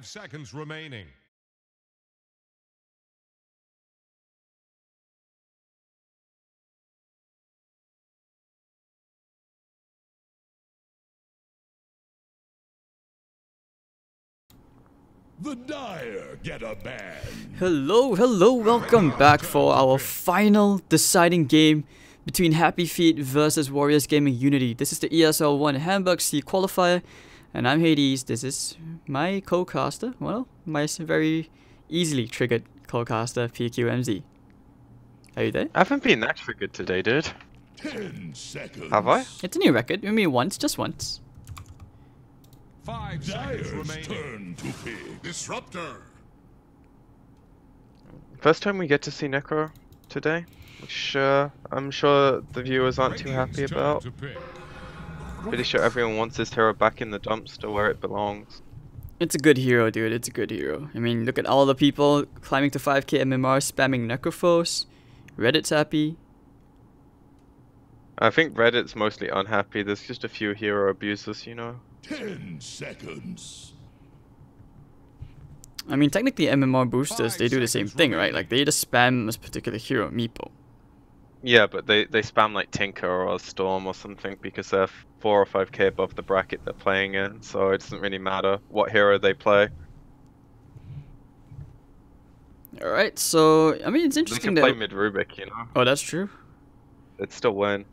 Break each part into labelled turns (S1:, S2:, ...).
S1: seconds remaining.
S2: The Dire get a ban.
S3: Hello, welcome back for our final deciding game between HappyFeet versus Warriors Gaming Unity. This is the ESL One Hamburg C Qualifier, and I'm Hades. This is my co-caster, well, my very easily triggered co-caster, PQMZ. Are you there?
S4: I haven't been that triggered today, dude.
S2: 10 seconds.
S4: Have I?
S3: It's a new record. I mean, once, just once.
S1: 5 seconds
S2: Dire's
S1: remaining.
S2: turn to pick. Disruptor.
S4: First time we get to see Necro today, which I'm sure the viewers aren't too happy
S1: Radiant's turn
S4: about.
S1: to pick.
S4: Pretty sure everyone wants this hero back in the dumpster where it belongs.
S3: It's a good hero, dude. It's a good hero. I mean, look at all the people climbing to 5k MMR, spamming Necrophos. Reddit's happy.
S4: I think Reddit's mostly unhappy. There's just a few hero abusers, you know.
S2: 10 seconds.
S3: I mean, technically MMR boosters,
S1: 5
S3: they do the same
S1: seconds
S3: thing, right?
S1: remaining.
S3: Like, they just spam this particular hero, Meepo.
S4: Yeah, but they spam like Tinker or Storm or something because they're 4 or 5k above the bracket they're playing in, so it doesn't really matter what hero they play.
S3: Alright, so, I mean, it's
S4: They
S3: interesting
S4: can play
S3: that...
S4: mid Rubik, you know.
S3: Oh, that's true.
S4: It'd still win.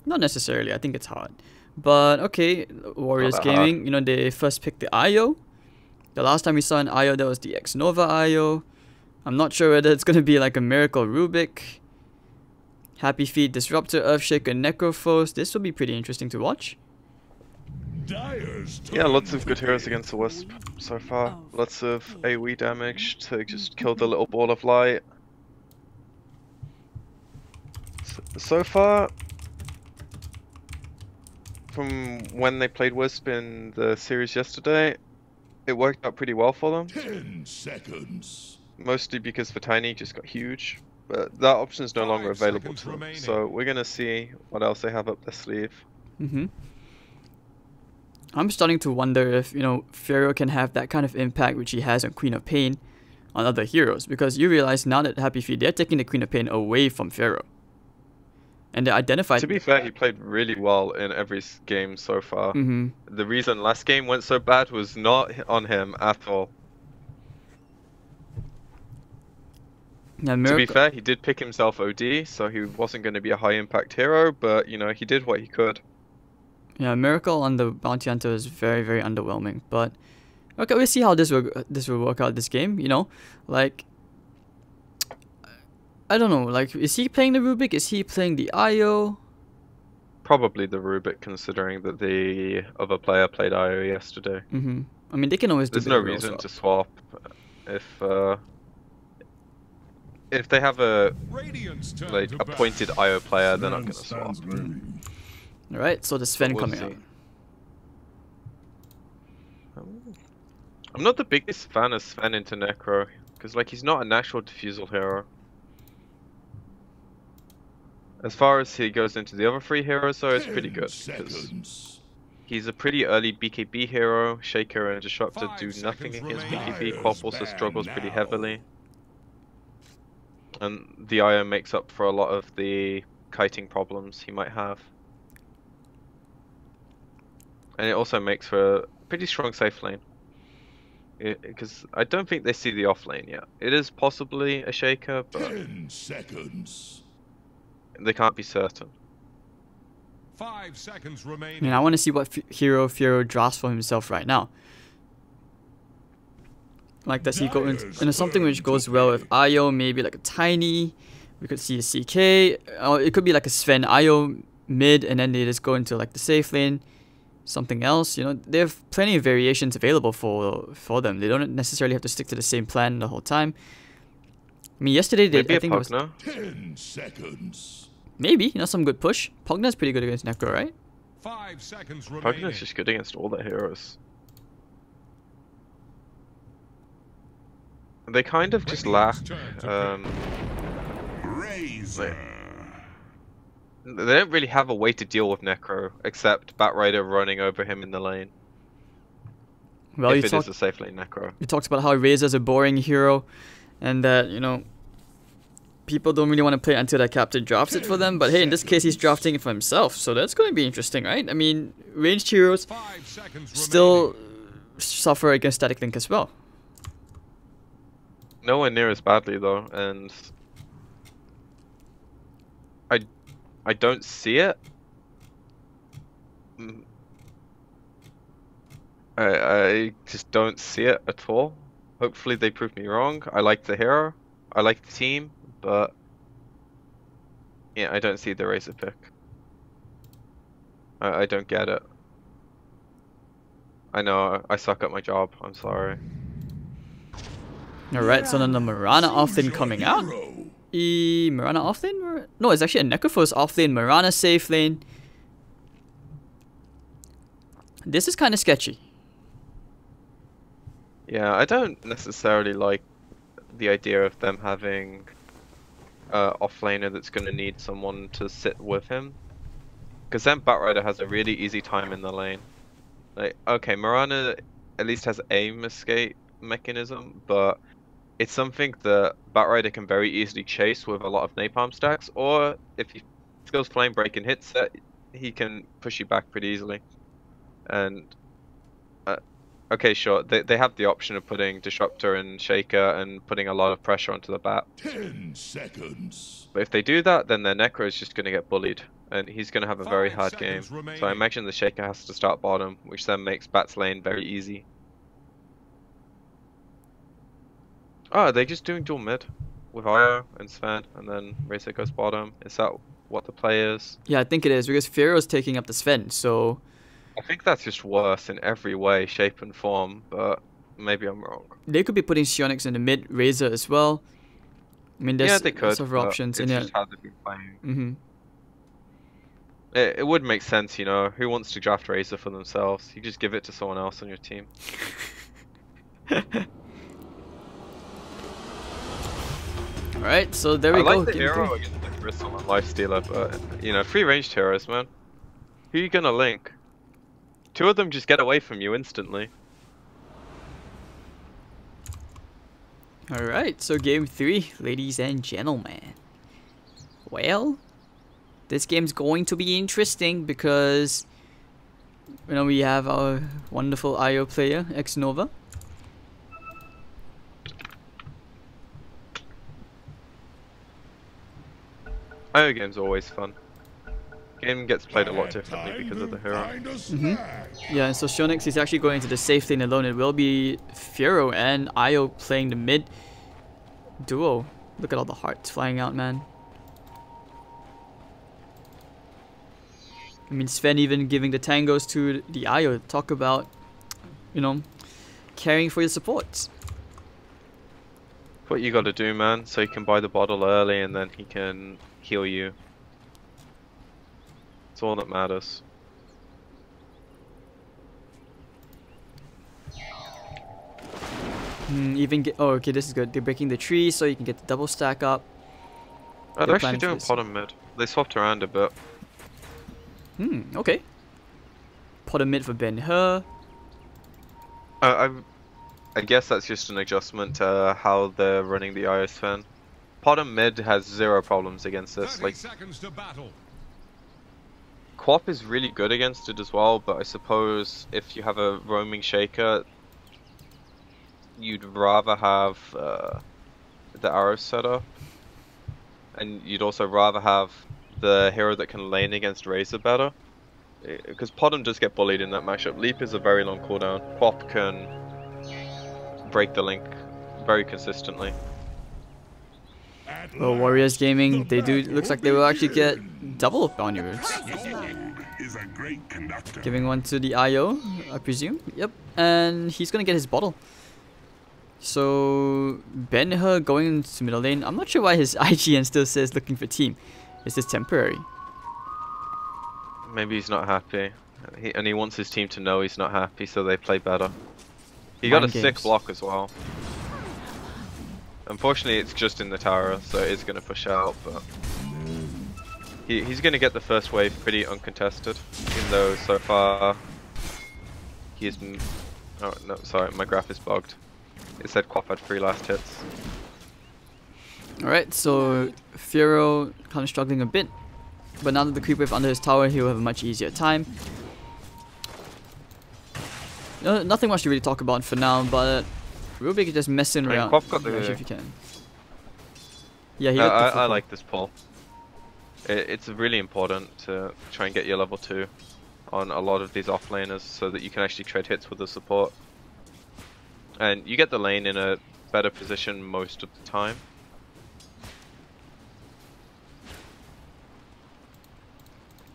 S3: Not necessarily, I think it's hard. But, okay, Warriors
S4: that
S3: Gaming,
S4: hard.
S3: you know, they first picked the IO. The last time we saw an IO, that was the X-Nova IO. I'm not sure whether it's going to be like a Miracle Rubik. HappyFeet, Disruptor, Earthshaker, Necrophos. This will be pretty interesting to watch.
S2: Dire's turn.
S4: Yeah, lots of
S2: to
S4: good heroes
S2: pick.
S4: against the Wisp so far. Lots of AoE damage to just kill the little ball of light. So far, from when they played Wisp in the series yesterday, it worked out pretty well for them.
S2: 10 seconds.
S4: Mostly because Tiny just got huge, but that option is no
S1: 5
S4: longer available
S1: seconds
S4: to them.
S1: remaining.
S4: So we're gonna see what else they have up their sleeve.
S3: I'm starting to wonder if, you know, Pharaoh can have that kind of impact which he has on Queen of Pain on other heroes. Because you realize now that HappyFeet, they're taking the Queen of Pain away from Pharaoh. And they identified...
S4: To be fair, he played really well in every game so far. The reason last game went so bad was not on him at all.
S3: Yeah,
S4: To be fair, he did pick himself OD, so he wasn't going to be a high impact hero, but you know, he did what he could.
S3: Yeah, Miracle on the Bounty Hunter is very, very underwhelming. But okay, we'll see how this will work out this game. You know, like I don't know. Like, is he playing the Rubik? Is he playing the IO?
S4: Probably the Rubik, considering that the other player played IO yesterday.
S3: I mean, they can always do
S4: There's no
S3: bit of roll
S4: reason
S3: swap.
S4: to swap if they have a
S1: Radiant's turn
S4: like
S1: to
S4: a
S1: bat.
S4: pointed IO player, they're not going to
S2: Stands
S4: swap.
S2: ready.
S3: Alright, so the Sven
S4: We'll
S3: coming
S4: see.
S3: out.
S4: I'm not the biggest fan of Sven into Necro, because like he's not a natural diffusal hero. As far as he goes into the other three heroes though, it's pretty
S2: 10
S4: good, because
S2: seconds.
S4: he's a pretty early BKB hero. Shaker and Disruptor
S1: 5
S4: do nothing
S1: seconds
S4: against
S1: remaining.
S4: BKB.
S2: Dire's
S4: Quap also
S2: ban
S4: struggles pretty
S2: now.
S4: heavily. And the IO makes up for a lot of the kiting problems he might have. And it also makes for a pretty strong safe lane. Because I don't think they see the off lane yet. It is possibly a Shaker, but
S2: 10 seconds.
S4: they can't be certain.
S1: 5 seconds
S3: I
S1: remaining.
S3: mean, I want to see what hero Pharaoh drafts for himself right now. Like, does he go into something which goes well with IO, maybe like a Tiny? We could see a CK, or it could be like a Sven IO mid, and then they just go into like the safe lane, something else. You know, they have plenty of variations available for them. They don't necessarily have to stick to the same plan the whole time. I mean, yesterday they
S4: Maybe
S3: I
S4: a
S3: think it was
S2: 10 seconds.
S3: maybe, you know, some good push. Pogna's pretty good against Necro, right?
S1: 5 seconds remaining.
S4: Pugna's just good against all their heroes. They kind of just lack.
S1: Radiant's turn to
S2: Razor.
S4: They don't really have a way to deal with Necro except Batrider running over him in the lane.
S3: Well,
S4: if it is a safe lane necro.
S3: you talked about how Razor's a boring hero, and that, you know, people don't really want to play until their captain drafts it for them. But hey, in this case, he's drafting it for himself, so that's going to be interesting, right? I mean, ranged heroes
S1: 5 seconds
S3: still suffer against static link as well.
S4: Nowhere near as badly though, and I don't see it. I just don't see it at all. Hopefully they prove me wrong. I like the hero, I like the team, but yeah, I don't see the Razor pick. I don't get it. I know I suck at my job. I'm sorry.
S3: Alright, so then the Mirana offlane coming out. Mirana offlane? No, it's actually a Necrophos offlane, Mirana safe lane. This is kind of sketchy.
S4: Yeah, I don't necessarily like the idea of them having offlaner that's going to need someone to sit with him. Because then Batrider has a really easy time in the lane. Like, okay, Mirana at least has aim escape mechanism, but it's something that Batrider can very easily chase with a lot of napalm stacks, or if he skills flame break and hits it, he can push you back pretty easily. And okay, sure, they have the option of putting Disruptor and Shaker and putting a lot of pressure onto the bat.
S2: 10 seconds.
S4: But if they do that, then their Necro is just going to get bullied, and he's going to have a very hard game. So I imagine the Shaker has to start bottom, which then makes Bat's lane very easy. Oh, are they just doing dual mid with Io and Sven, and then Razor goes bottom? Is that what the play is?
S3: Yeah, I think it is, because Pharaoh's taking up the Sven, so...
S4: I think that's just worse in every way, shape and form, but maybe I'm wrong.
S3: They could be putting Sionix in the mid, Razor as well. I mean, there's
S4: they could,
S3: several options
S4: it's
S3: in
S4: just
S3: it.
S4: how they've been playing.
S3: Mm-hmm.
S4: It would make sense, you know. Who wants to draft Razor for themselves? You just give it to someone else on your team.
S3: Alright, so there we
S4: I
S3: go.
S4: like the
S3: Game
S4: hero
S3: three.
S4: against the Crystal and Lifestealer, but, you know, free ranged heroes, man. Who are you gonna link? Two of them just get away from you instantly.
S3: Alright, so game 3, ladies and gentlemen. Well, this game's going to be interesting because, you know, we have our wonderful IO player, X-Nova.
S4: IO game's always fun. Game gets played a lot differently because of the hero.
S3: Yeah, and so Sionix is actually going to the safe lane alone. It will be Fiero and Io playing the mid duo. Look at all the hearts flying out, man. I mean, Sven even giving the tangos to the Io. Talk about, you know, caring for your supports.
S4: What you gotta do, man, so you can buy the bottle early and then he can heal you. It's all that matters.
S3: Even get, oh, okay, this is good. They're breaking the tree so you can get the double stack up.
S4: Oh, they're actually
S3: planning for
S4: doing
S3: this.
S4: bottom mid. They swapped around a bit.
S3: Okay. Pot a mid for Ben-Hur.
S4: I guess that's just an adjustment to how they're running the IS fan. Bottom mid has zero problems against this.
S1: 30
S4: Like,
S1: seconds to battle.
S4: Quap is really good against it as well, but I suppose if you have a roaming shaker, you'd rather have the arrow set up, and you'd also rather have the hero that can lane against Razor better, because Podem does get bullied in that matchup. Leap is a very long cooldown. Quap can break the link very consistently.
S3: Well, Warriors Gaming, they do, looks like they will actually get double bounty roots.
S2: Is a great conductor.
S3: Giving one to the IO, I presume. Yep, and he's gonna get his bottle. So Ben-Hur going into middle lane. I'm not sure why his IGN still says looking for team. Is this temporary?
S4: Maybe he's not happy, and he wants his team to know he's not happy, so they play better. He got a sick block as well. Unfortunately, it's just in the tower, so it is going to push out, but he's going to get the first wave pretty uncontested, even though so far he's Oh no, sorry, my graph is bugged. It said Quaff had 3 last hits.
S3: Alright, so Furo kind of struggling a bit. But now that the creep wave under his tower, he'll have a much easier time. No, nothing much to really talk about for now, but Rubik is just messing around.
S4: Quaff got the...
S3: If you can. Yeah, he
S4: I like this pull. It's really important to try and get your level 2 on a lot of these offlaners so that you can actually trade hits with the support. And you get the lane in a better position most of the time.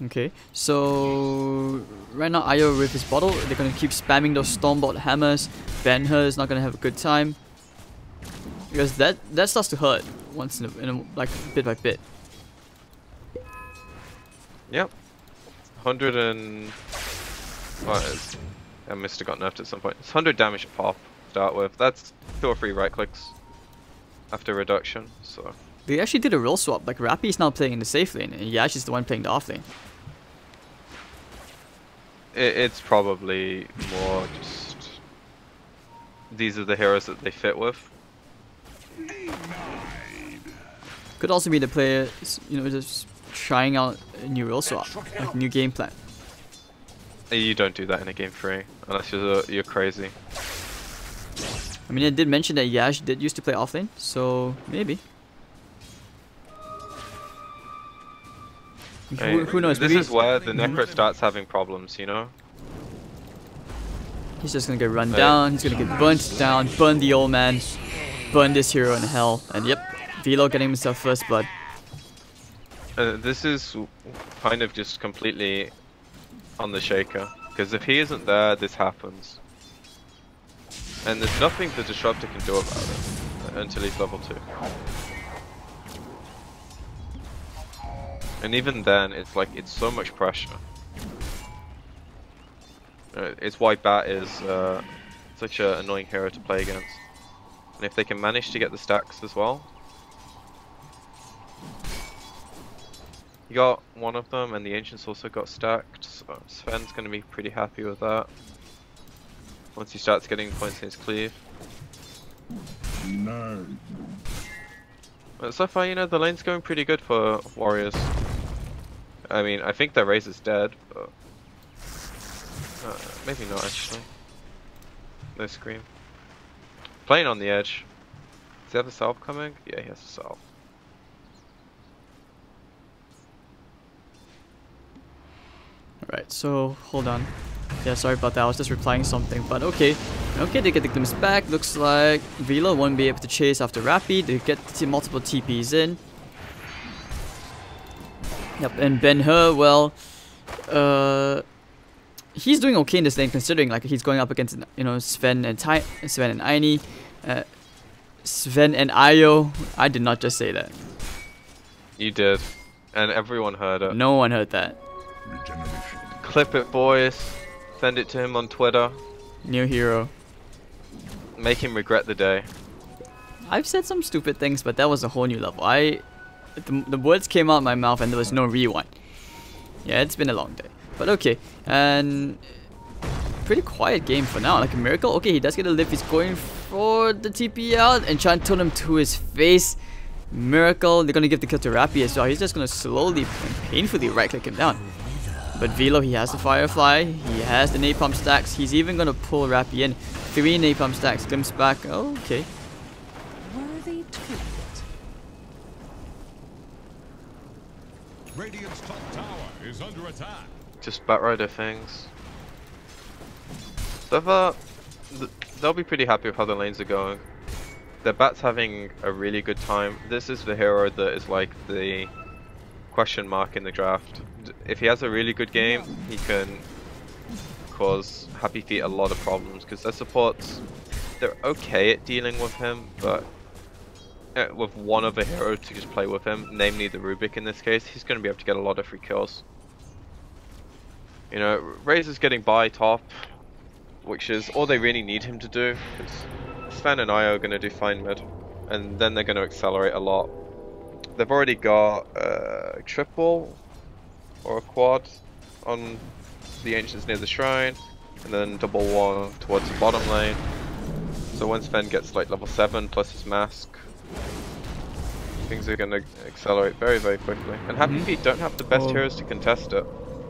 S3: Okay, so right now Io with his bottle, they're gonna keep spamming those Stormbolt hammers. Ben-Hur is not gonna have a good time because that starts to hurt once in a like bit by bit.
S4: Yep. 100 and... Well, I must have got nerfed at some point. It's 100 damage to pop to start with. That's 2 or 3 right clicks after reduction, so...
S3: They actually did a role swap, like Rappy is now playing in the safe lane and Yash is the one playing the off lane.
S4: It's probably more just... These are the heroes that they fit with.
S3: Could also be the player, you know, just trying out a new role swap, like a new game plan.
S4: You don't do that in a game 3, unless you're crazy.
S3: I mean, I did mention that Yash did used to play offlane, so maybe. Who knows?
S4: This is where the Necro starts having problems, you know?
S3: He's just gonna get run down, he's gonna get burnt down, burn the old man, burn this hero in hell, and yep, Velo getting himself first blood.
S4: This is kind of just completely on the shaker, because if he isn't there, this happens. And there's nothing the Disruptor can do about it until he's level 2. And even then, it's like, it's so much pressure. It's why Bat is such an annoying hero to play against. And if they can manage to get the stacks as well. You got one of them, and the Ancients also got stacked, so Sven's going to be pretty happy with that. Once he starts getting points in his cleave.
S2: No.
S4: But so far, you know, the lane's going pretty good for Warriors. I mean, I think their Raze is dead, but... maybe not, actually. No Scream. Playing on the edge. Does he have a salve coming? Yeah, he has a salve.
S3: Alright, so hold on. Yeah, sorry about that, I was just replying something, but okay. Okay, they get the glimpse back. Looks like Velo won't be able to chase after Rappy. They get multiple TPs in. Yep, and Ben-Hur, well, he's doing okay in this lane considering like he's going up against, you know, Sven and Aini, Sven and Io. I did not just say that.
S4: You did, and everyone heard it.
S3: No one heard that.
S4: Clip it, boys. Send it to him on Twitter.
S3: New hero.
S4: Make him regret the day.
S3: I've said some stupid things, but that was a whole new level. The words came out of my mouth and there was no rewind. Yeah, it's been a long day. But okay, and pretty quiet game for now. Like a Miracle, okay, he does get a lift. He's going for the TP out and trying to turn him to his face. Miracle, they're gonna give the kill to Rappy as well. He's just gonna slowly and painfully right click him down. But Velo, he has the Firefly, he has the Napalm stacks. He's even gonna pull Rappy in. 3 Napalm stacks, glimpse back. Oh, okay.
S5: Worthy treatment.
S1: Radiant's top tower is under attack.
S4: Just Batrider things. So far, they'll be pretty happy with how the lanes are going. Their Bat's having a really good time. This is the hero that is like the question mark in the draft. If he has a really good game, he can cause HappyFeet a lot of problems because their supports, they're okay at dealing with him, but with one other hero to just play with him, namely the Rubik in this case, he's going to be able to get a lot of free kills. You know, Raze is getting by top, which is all they really need him to do, because Sven and Io are going to do fine mid, and then they're going to accelerate a lot. They've already got a triple or a quad on the Ancients near the shrine. and then double wall towards the bottom lane. So when Sven gets like level 7 plus his mask, things are gonna accelerate very, very quickly. And HappyFeet don't have the best heroes to contest it.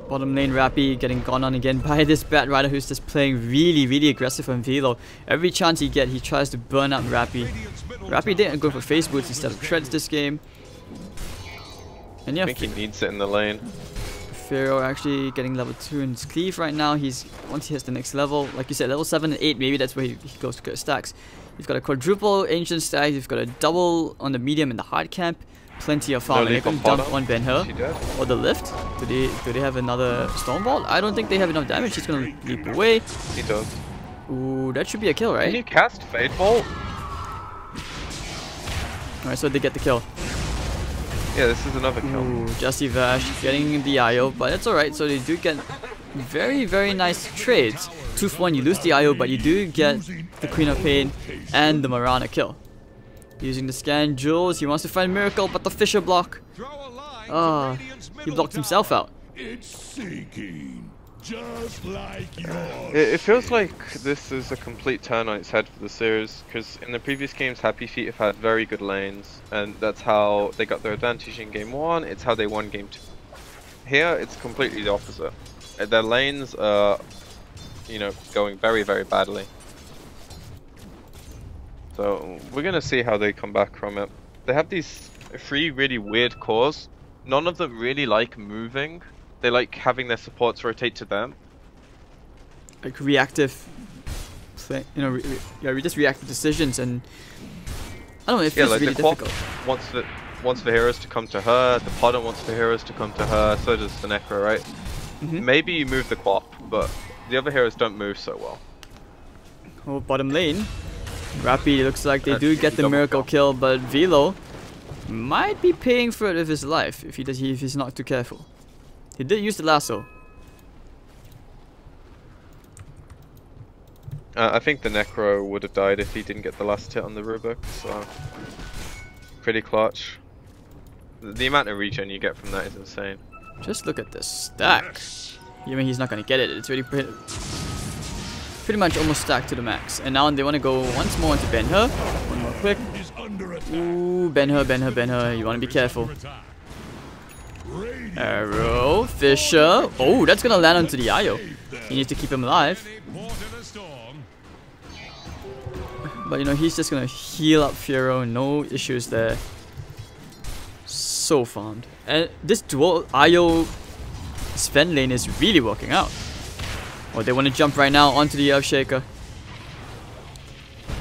S3: Bottom lane Rappy getting gone on again by this Bat Rider who's just playing really, really aggressive on Velo. Every chance he gets, he tries to burn up Rappy. Rappy didn't go for face boots instead of treads this game. And yeah,
S4: I think he needs it in the lane.
S3: Pharaoh actually getting level 2 in his cleave right now. Once he hits the next level, like you said, level 7 and 8, maybe that's where he goes to get stacks. You've got a quadruple ancient stack, you've got a double on the medium in the hard camp. Plenty of farm. They can dump on Ben-Hur or the lift. Do they have another Stormbolt? I don't think they have enough damage. He's gonna leap away.
S4: He does.
S3: Ooh, that should be a kill, right?
S4: Can you cast Fade Bolt?
S3: Alright, so they get the kill.
S4: Yeah, this is another kill.
S3: Ooh, Jesse Vash getting the IO, but it's alright. So they do get very, very nice trades. 2 for 1, you lose the IO, but you do get the Queen of Pain and the Marana kill. Using the scan Jules, he wants to find Miracle, but the Fisher block. Ah, he blocked himself out.
S2: It's sinking, just like yours.
S4: It feels like this is a complete turn on its head for the series, because in the previous games HappyFeet have had very good lanes, and that's how they got their advantage in game 1, it's how they won game 2. Here, it's completely the opposite. Their lanes are, you know, going very, very badly. So we're gonna see how they come back from it. They have these 3 really weird cores. None of them really like moving. They like having their supports rotate to them.
S3: Like reactive, just reactive decisions, and I don't know. It feels
S4: like
S3: really
S4: the
S3: difficult.
S4: Wants the heroes to come to her. The Podder wants the heroes to come to her. So does the Necro, right? Maybe you move the Quap, but the other heroes don't move so well.
S3: Oh, bottom lane. Rappy looks like they do get the miracle kill, but Velo might be paying for it with his life if he's not too careful. He did use the lasso.
S4: I think the Necro would have died if he didn't get the last hit on the Rubik, so pretty clutch. The amount of regen you get from that is insane.
S3: Just look at this stack. I mean, he's not gonna get it. It's really pretty much almost stacked to the max. And now they want to go once more into Ben-Hur. One more quick. Ooh, Ben-Hur. You want to be careful. Arrow, Fisher. Oh, that's gonna land onto the IO. He needs to keep him alive. But you know, he's just gonna heal up Fiero. No issues there. So farmed. And this dual IO Sven lane is really working out. Oh, they want to jump right now onto the Earthshaker.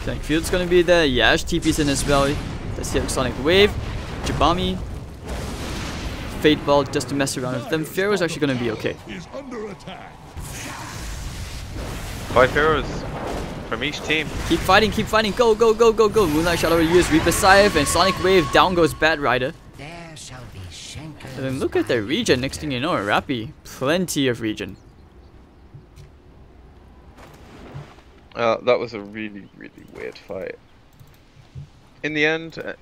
S3: Tank Field's gonna be there. Yash TP's in as well. Let's see Sonic Wave. Jabami. Fate Ball just to mess around with them. Pharaoh's actually gonna be okay.
S4: 5 heroes from each team.
S3: Keep fighting. Go. Moonlight Shadow will use Reaper Scythe and Sonic Wave. Down goes Bat Rider. And then look at their regen. Next thing you know, Rappy. Plenty of regen.
S4: That was a really, really weird fight. In the end, the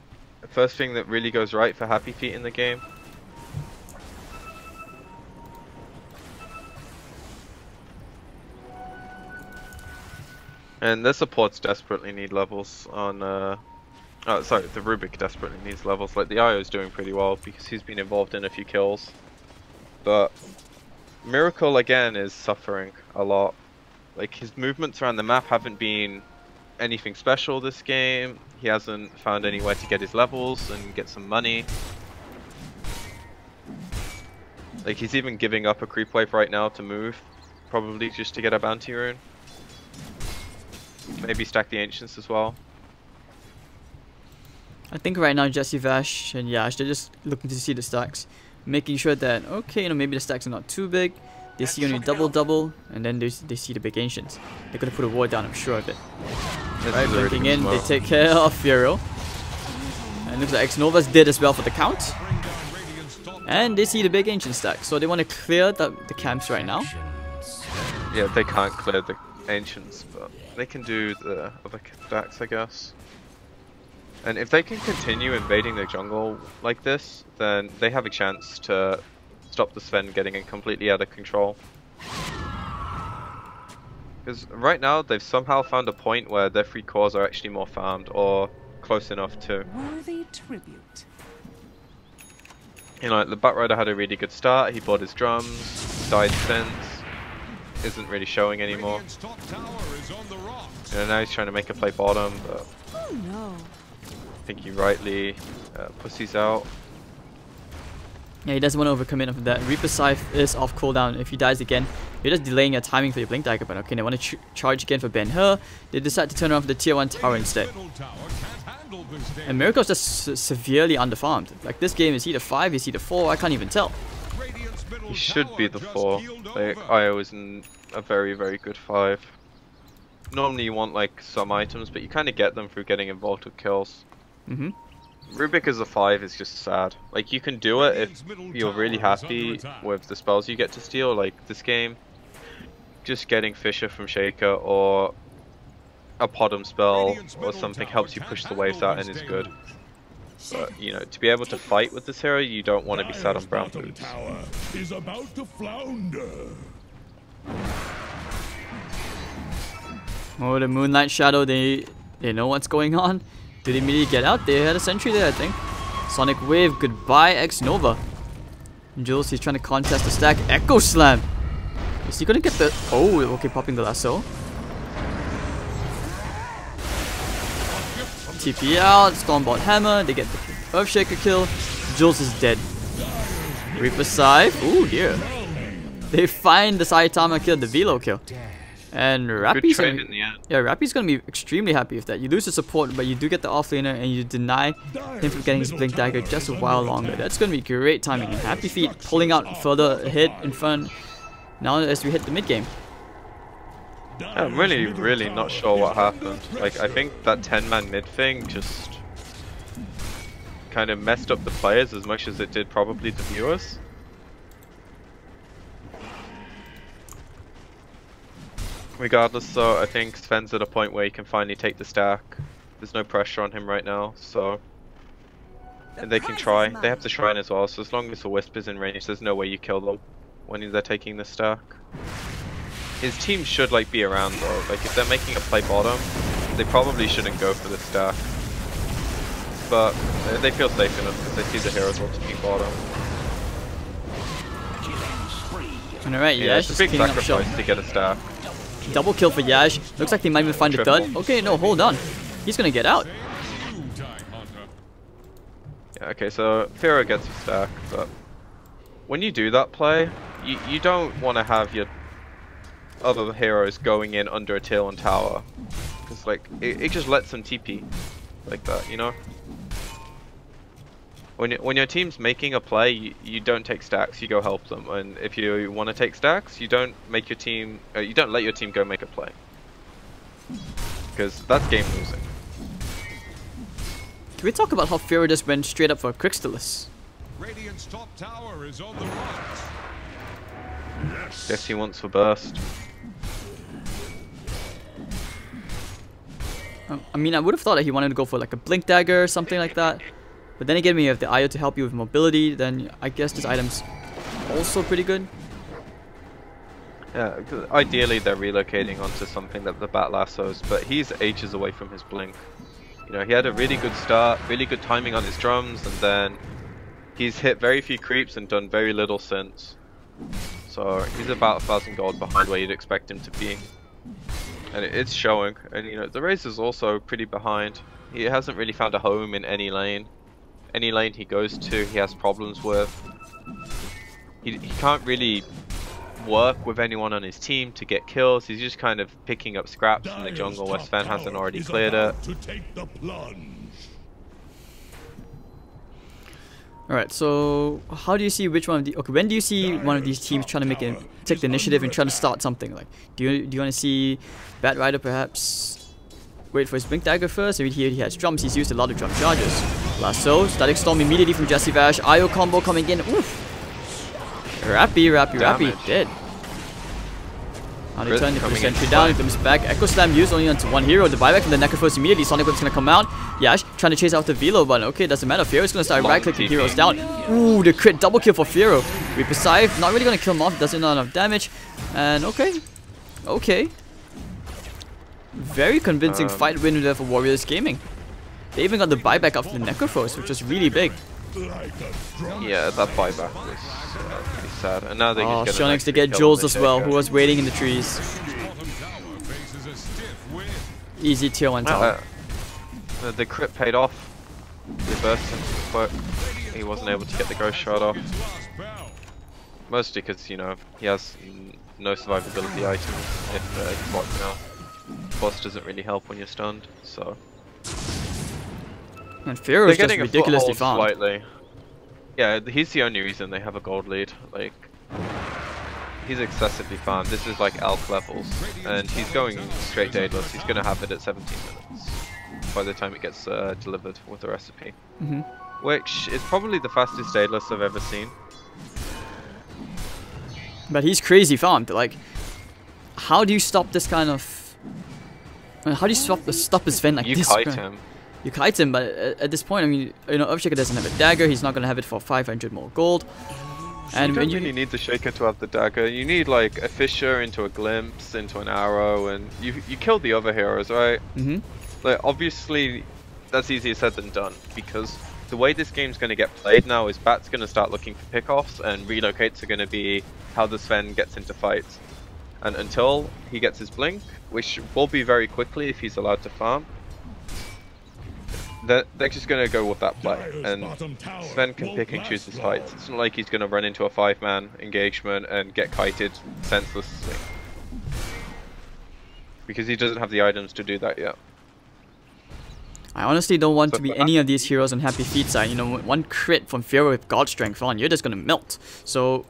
S4: first thing that really goes right for HappyFeet in the game. And their supports desperately need levels on, oh sorry, the Rubik desperately needs levels. Like the IO is doing pretty well because he's been involved in a few kills. But Miracle again is suffering a lot. Like his movements around the map haven't been anything special this game. He hasn't found anywhere to get his levels and get some money. Like he's even giving up a creep wave right now to move, probably just to get a bounty rune. Maybe stack the ancients as well.
S3: I think right now Jesse Vash and Yash, they're just looking to see the stacks, making sure that okay, you know, maybe the stacks are not too big. They see only double, and then they see the big ancients. They're gonna put a ward down, I'm sure of it. Right, blinking in, they take care of Fiero. And looks like X-Novas did as well for the count. And they see the big ancient stack, so they want to clear the camps right now.
S4: Yeah, they can't clear the ancients, but they can do the other stacks, I guess. And if they can continue invading the jungle like this, then they have a chance to stop the Sven getting completely out of control. Because right now they've somehow found a point where their free cores are actually more farmed or close enough to.
S5: Worthy tribute.
S4: You know, like the Batrider had a really good start. He bought his drums, died since, isn't really showing anymore.
S1: Radiant's top tower is on the rocks.
S4: You know, now he's trying to make a play bottom, but
S5: Oh no.
S4: I think he rightly pussies out.
S3: Yeah, he doesn't want to overcommit of that. Reaper Scythe is off cooldown. If he dies again, you're just delaying your timing for your Blink Dagger. But okay, they want to charge again for Ben-Hur. They decide to turn off the tier 1 tower instead.
S1: Middle tower can't handle this damage.
S3: And Miracle's just severely underfarmed. Like, this game is either 5, is either 4, I can't even tell.
S1: Radiant's middle
S4: He should be
S1: tower
S4: the
S1: just
S4: 4.
S1: keeled
S4: Like,
S1: over.
S4: IO is in a very, very good 5. Normally you want like some items, but you kind of get them through getting involved with kills. Rubik as a 5 is just sad. Like, you can do it if you're really happy with the spells you get to steal, like this game. Just getting Fissure from Shaker or a Podum spell or something helps you push the waves out and is good. But, you know, to be able to fight with this hero, you don't want to be sat on brown
S2: Bottom
S4: boots.
S2: tower is about to flounder.
S3: Oh, the Moonlight Shadow, they know what's going on. Did they immediately get out? They had a sentry there, I think. Sonic Wave, goodbye, X-Nova. Jules, he's trying to contest the stack. Echo Slam! Is he gonna get the... Oh, okay, popping the lasso. TP out, Stormbot Hammer, they get the Earthshaker kill. Jules is dead. Reaper Scythe, ooh dear. They find the Saitama kill, the Velo kill. And
S4: Good
S3: Rappy's
S4: trade
S3: gonna,
S4: in the end.
S3: yeah, Rappy's gonna be extremely happy with that. You lose the support, but you do get the offlaner, and you deny him from getting his Blink Dagger just a while longer. That's gonna be great timing. And HappyFeet pulling out further ahead in front now as we hit the mid game.
S4: I'm really not sure what happened. Like, I think that 10-man mid thing just kind of messed up the players as much as it did probably the viewers. Regardless though, I think Sven's at a point where he can finally take the stack. There's no pressure on him right now, so... And they can try. They have the Shrine as well, so as long as the Wisp is in range, there's no way you kill them when they're taking the stack. His team should like be around though. Like, if they're making a play bottom, they probably shouldn't go for the stack. But they feel safe enough because they see the heroes ultimate bottom.
S3: Alright,
S4: Yeah,
S3: Yash
S4: it's
S3: is
S4: a big
S3: cleaning up shop.
S4: sacrifice to get a stack.
S3: Double kill for Yash. Looks like they might even find the third. Okay, no, hold on. He's gonna get out.
S4: Yeah, okay, so Firo gets a stack, but when you do that play, you don't want to have your other heroes going in under a tier 1 tower, because like it just lets them TP like that, you know. When your team's making a play, you don't take stacks, you go help them, and if you want to take stacks, you don't make your team, you don't let your team go make a play, because that's game losing.
S3: Can we talk about how Firo just went straight up for a Crystallis?
S1: Radiant's top tower is on the rocks.
S4: Guess he wants for burst.
S3: I mean, I would have thought that he wanted to go for like a Blink Dagger or something like that. But then again, when you have the IO to help you with mobility, then I guess this item's also pretty good.
S4: Yeah, ideally they're relocating onto something that the Bat lassos, but he's ages away from his Blink. You know, he had a really good start, really good timing on his drums, and then he's hit very few creeps and done very little since. So he's about 1,000 gold behind where you'd expect him to be. And it's showing, and you know, the Raze is also pretty behind. He hasn't really found a home in any lane. Any lane he goes to, he has problems with. He can't really work with anyone on his team to get kills. He's just kind of picking up scraps from the jungle where Sven hasn't already cleared it.
S2: To take the plunge.
S3: Alright, so how do you see which one of the... Okay, when do you see one of these teams trying to take the initiative and trying to start something? Like, do you want to see Batrider perhaps wait for his Blink Dagger first? I mean, here he has drums. He's used a lot of drum charges. Lasso, Static Storm immediately from Jesse Vash. IO combo coming in. Oof. Rappy, dead. Now they turn the sentry down, he comes back. Echo Slam used only onto one hero. The buyback from the Necrophos immediately. Sonic Whip's gonna come out. Yash trying to chase after Velo, but okay, doesn't matter. Fearo's gonna start right-clicking heroes down. Ooh, the crit double kill for Fearo. Reaper Scythe, not really gonna kill him off, doesn't know enough damage. And okay. Very convincing fight win there for Warriors Gaming. They even got the buyback after the Necrophos, which was really big.
S4: Yeah, that buyback was pretty sad. And now they just get
S3: Shonix to get Jules as well, who was waiting in the trees. Easy tier 1 tower.
S4: The crit paid off. The burst into quick. He wasn't able to get the ghost shot off. Mostly because, you know, he has no survivability items if he's locked now. Boss doesn't really help when you're stunned, so.
S3: And Pharaoh is just ridiculously farmed.
S4: Slightly. Yeah, he's the only reason they have a gold lead. Like, he's excessively farmed. This is like Alk levels, and he's going straight daedalus. He's gonna have it at 17 minutes by the time it gets delivered with the recipe. Which is probably the fastest daedalus I've ever seen.
S3: But he's crazy farmed. Like, how do you stop this kind of? How do you stop his Sven like
S4: you
S3: this?
S4: You kite him.
S3: You kite him, but at this point, I mean, you know, Earthshaker doesn't have a dagger. He's not gonna have it for 500 more gold. And
S4: you don't really need the Shaker to have the dagger. You need like a Fissure into a Glimpse, into an Arrow, and you killed the other heroes, right? Like, obviously, that's easier said than done, because the way this game's going to get played now is Bat's going to start looking for pickoffs, and relocates are going to be how the Sven gets into fights. And until he gets his blink, which will be very quickly if he's allowed to farm, they're just going to go with that play, and Sven can pick and choose his fights. It's not like he's going to run into a 5-man engagement and get kited senselessly, because he doesn't have the items to do that yet.
S3: I honestly don't want to be any of these heroes on HappyFeet side. You know, one crit from Pharaoh with God Strength on, you're just gonna melt. So,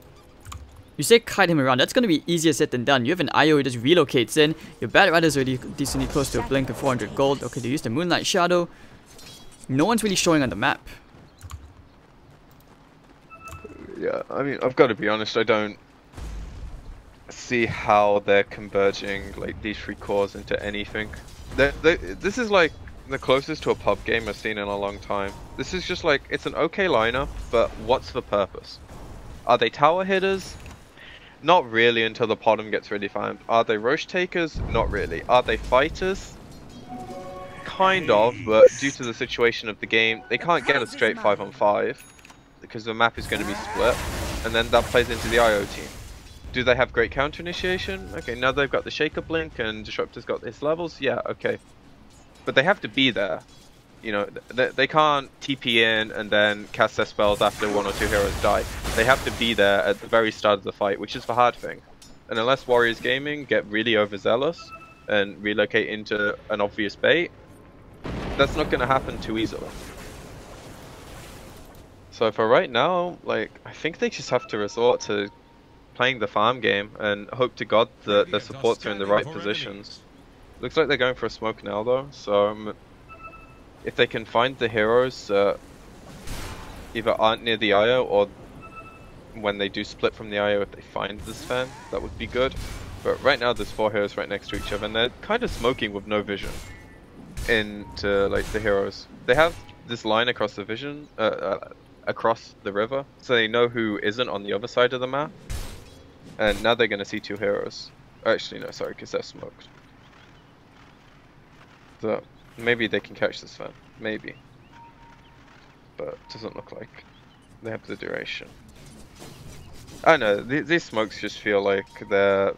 S3: you say kite him around, that's gonna be easier said than done. You have an IO who just relocates in, your Bat Rider's already decently close to a blink of 400 gold. Okay, they use the Moonlight Shadow. No one's really showing on the map.
S4: Yeah, I mean, I've got to be honest, I don't see how they're converging like these 3 cores into anything. This is like the closest to a pub game I've seen in a long time. This is just like, it's an okay lineup, but what's the purpose? Are they tower hitters? Not really until the bottom gets really farmed. Are they Roche takers? Not really. Are they fighters? Kind of, but due to the situation of the game, they can't get a straight 5-on-5 because the map is going to be split, and then that plays into the IO team. Do they have great counter initiation? Okay, now they've got the Shaker Blink and Disruptor's got his levels. Yeah, okay. But they have to be there. You know, they can't TP in and then cast their spells after 1 or 2 heroes die. They have to be there at the very start of the fight, which is the hard thing. And unless Warriors Gaming get really overzealous and relocate into an obvious bait, that's not going to happen too easily. So for right now, like, I think they just have to resort to playing the farm game and hope to God that their supports are in the right positions. Looks like they're going for a smoke now though, so if they can find the heroes that either aren't near the IO, or when they do split from the IO, if they find this fan, that would be good. But right now there's 4 heroes right next to each other, and they're kind of smoking with no vision into like the heroes. They have this line across the vision, across the river, so they know who isn't on the other side of the map. And now they're going to see 2 heroes. Actually, no, sorry, because they're smoked. So maybe they can catch this fan. Maybe. But doesn't look like they have the duration. I don't know, these smokes just feel like they're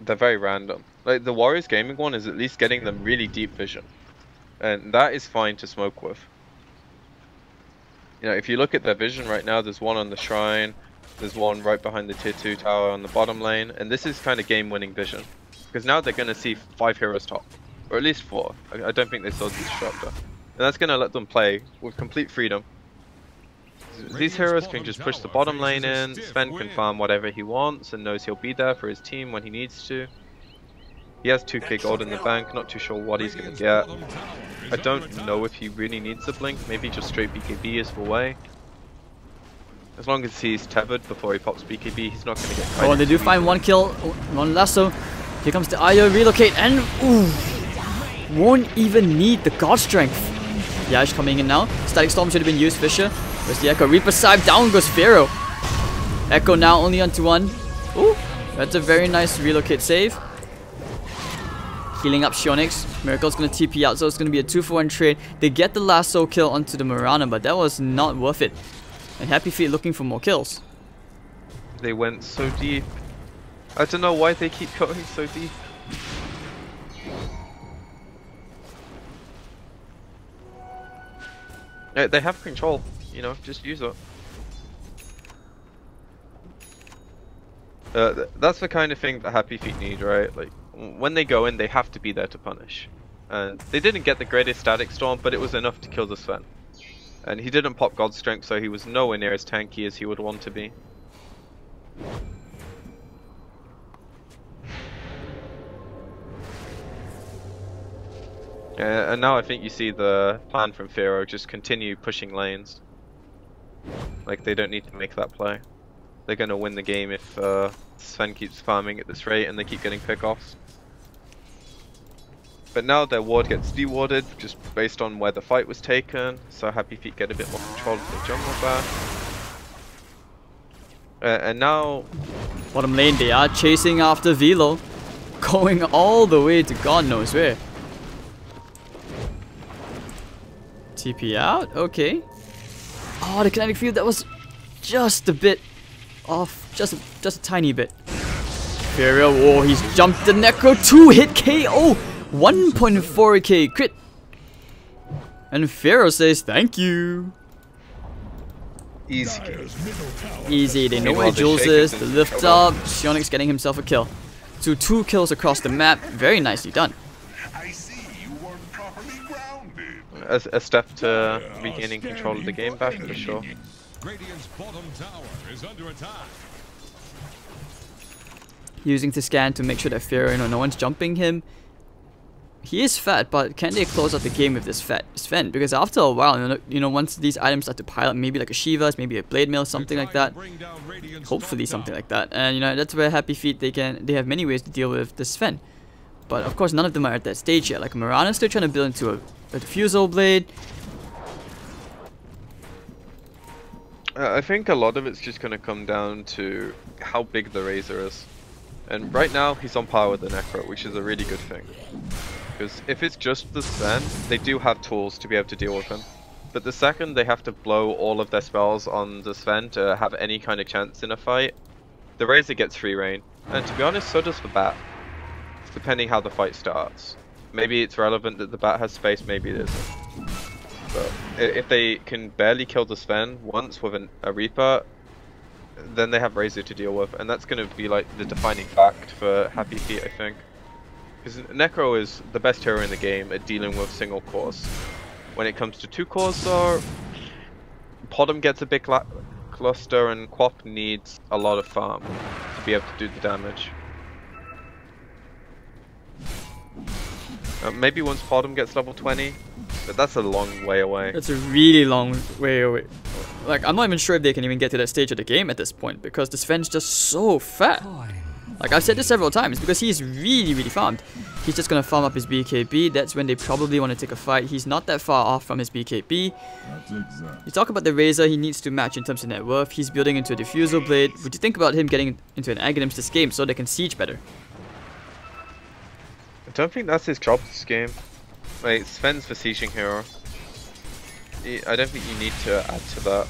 S4: very random. Like, the Warriors Gaming one is at least getting them really deep vision. And that is fine to smoke with. You know, if you look at their vision right now, there's one on the shrine. There's one right behind the tier 2 tower on the bottom lane, and this is kind of game-winning vision. Because now they're going to see 5 heroes top. Or at least 4. I don't think they saw the Disruptor. And that's going to let them play with complete freedom. These heroes can just push the bottom lane in, Sven can farm whatever he wants and knows he'll be there for his team when he needs to. He has 2k gold in the bank, not too sure what he's going to get. I don't know if he really needs a blink, maybe just straight BKB is the way. As long as he's tethered before he pops BKB, he's not going to get kited.
S3: Oh, they do find 1 kill, 1 lasso. Here comes the IO relocate, and ooh, won't even need the God Strength. Yash coming in now. Static Storm should have been used. Fisher. Where's the Echo? Reaper Scythe, down goes Pharaoh. Echo now only onto 1. Ooh, that's a very nice relocate save. healing up Shionix. Miracle's gonna TP out, so it's gonna be a 2-for-1 trade. They get the last soul kill onto the Mirana, but that was not worth it. And HappyFeet looking for more kills.
S4: They went so deep. I don't know why they keep going so deep. They have control, you know, just use it. That's the kind of thing that HappyFeet need, right? Like, when they go in, they have to be there to punish. And they didn't get the greatest static storm, but it was enough to kill the Sven. And he didn't pop God Strength, so he was nowhere near as tanky as he would want to be. And now I think you see the plan from Firo, just continue pushing lanes. Like, they don't need to make that play. They're going to win the game if Sven keeps farming at this rate and they keep getting pickoffs. But now their ward gets dewarded just based on where the fight was taken, so HappyFeet get a bit more control of the jungle there. And now...
S3: Bottom lane, they are chasing after Velo. Going all the way to God knows where. TP out, okay. Oh, the kinetic field, that was just a bit off, just a tiny bit. Firo, oh, he's jumped the Necro, 2-hit KO, 1.4k crit. And Firo says thank you.
S4: Easy.
S3: Easy, they know where Jules is, the lift up, Shionix getting himself a kill. So 2 kills across the map, very nicely done.
S2: I see you weren't properly grounded.
S4: A step to regaining control of the game back, for sure.
S1: Radiant's bottom tower is under attack.
S3: Using to scan to make sure that Firo, you know, no one's jumping him. He is fat, but can they close out the game with this fat Sven? Because after a while, you know, once these items start to pile up, maybe like a Shiva's, maybe a Blade Mail, something like that. Hopefully something like that. And you know, that's where HappyFeet, they have many ways to deal with the Sven. But of course, none of them are at that stage yet. Like Mirana's still trying to build into a Diffusal Blade.
S4: I think a lot of it's just going to come down to how big the Razor is. And right now, he's on par with the Necro, which is a really good thing. Because if it's just the Sven, they do have tools to be able to deal with him. But the second they have to blow all of their spells on the Sven to have any kind of chance in a fight, the Razor gets free reign. And to be honest, so does the Bat. Depending how the fight starts. Maybe it's relevant that the Bat has space, maybe it isn't. But if they can barely kill the Sven once with a Reaper, then they have Razor to deal with. And that's going to be like the defining fact for HappyFeet, I think. Because Necro is the best hero in the game at dealing with single cores. When it comes to 2 cores though, Podem gets a big cluster and Quap needs a lot of farm to be able to do the damage. Maybe once Podem gets level 20, but that's a long way away.
S3: That's a really long way away. Like, I'm not even sure if they can even get to that stage of the game at this point, because the Sven's just so fat. Like, I've said this several times, because he's really, really farmed. He's just gonna farm up his BKB, that's when they probably want to take a fight. He's not that far off from his BKB. You talk about the Razor, he needs to match in terms of net worth. He's building into a Diffusal Blade. Would you think about him getting into an Aghanims this game so they can siege better?
S4: I don't think that's his job this game. Like, Sven's the sieging hero. I don't think you need to add to that.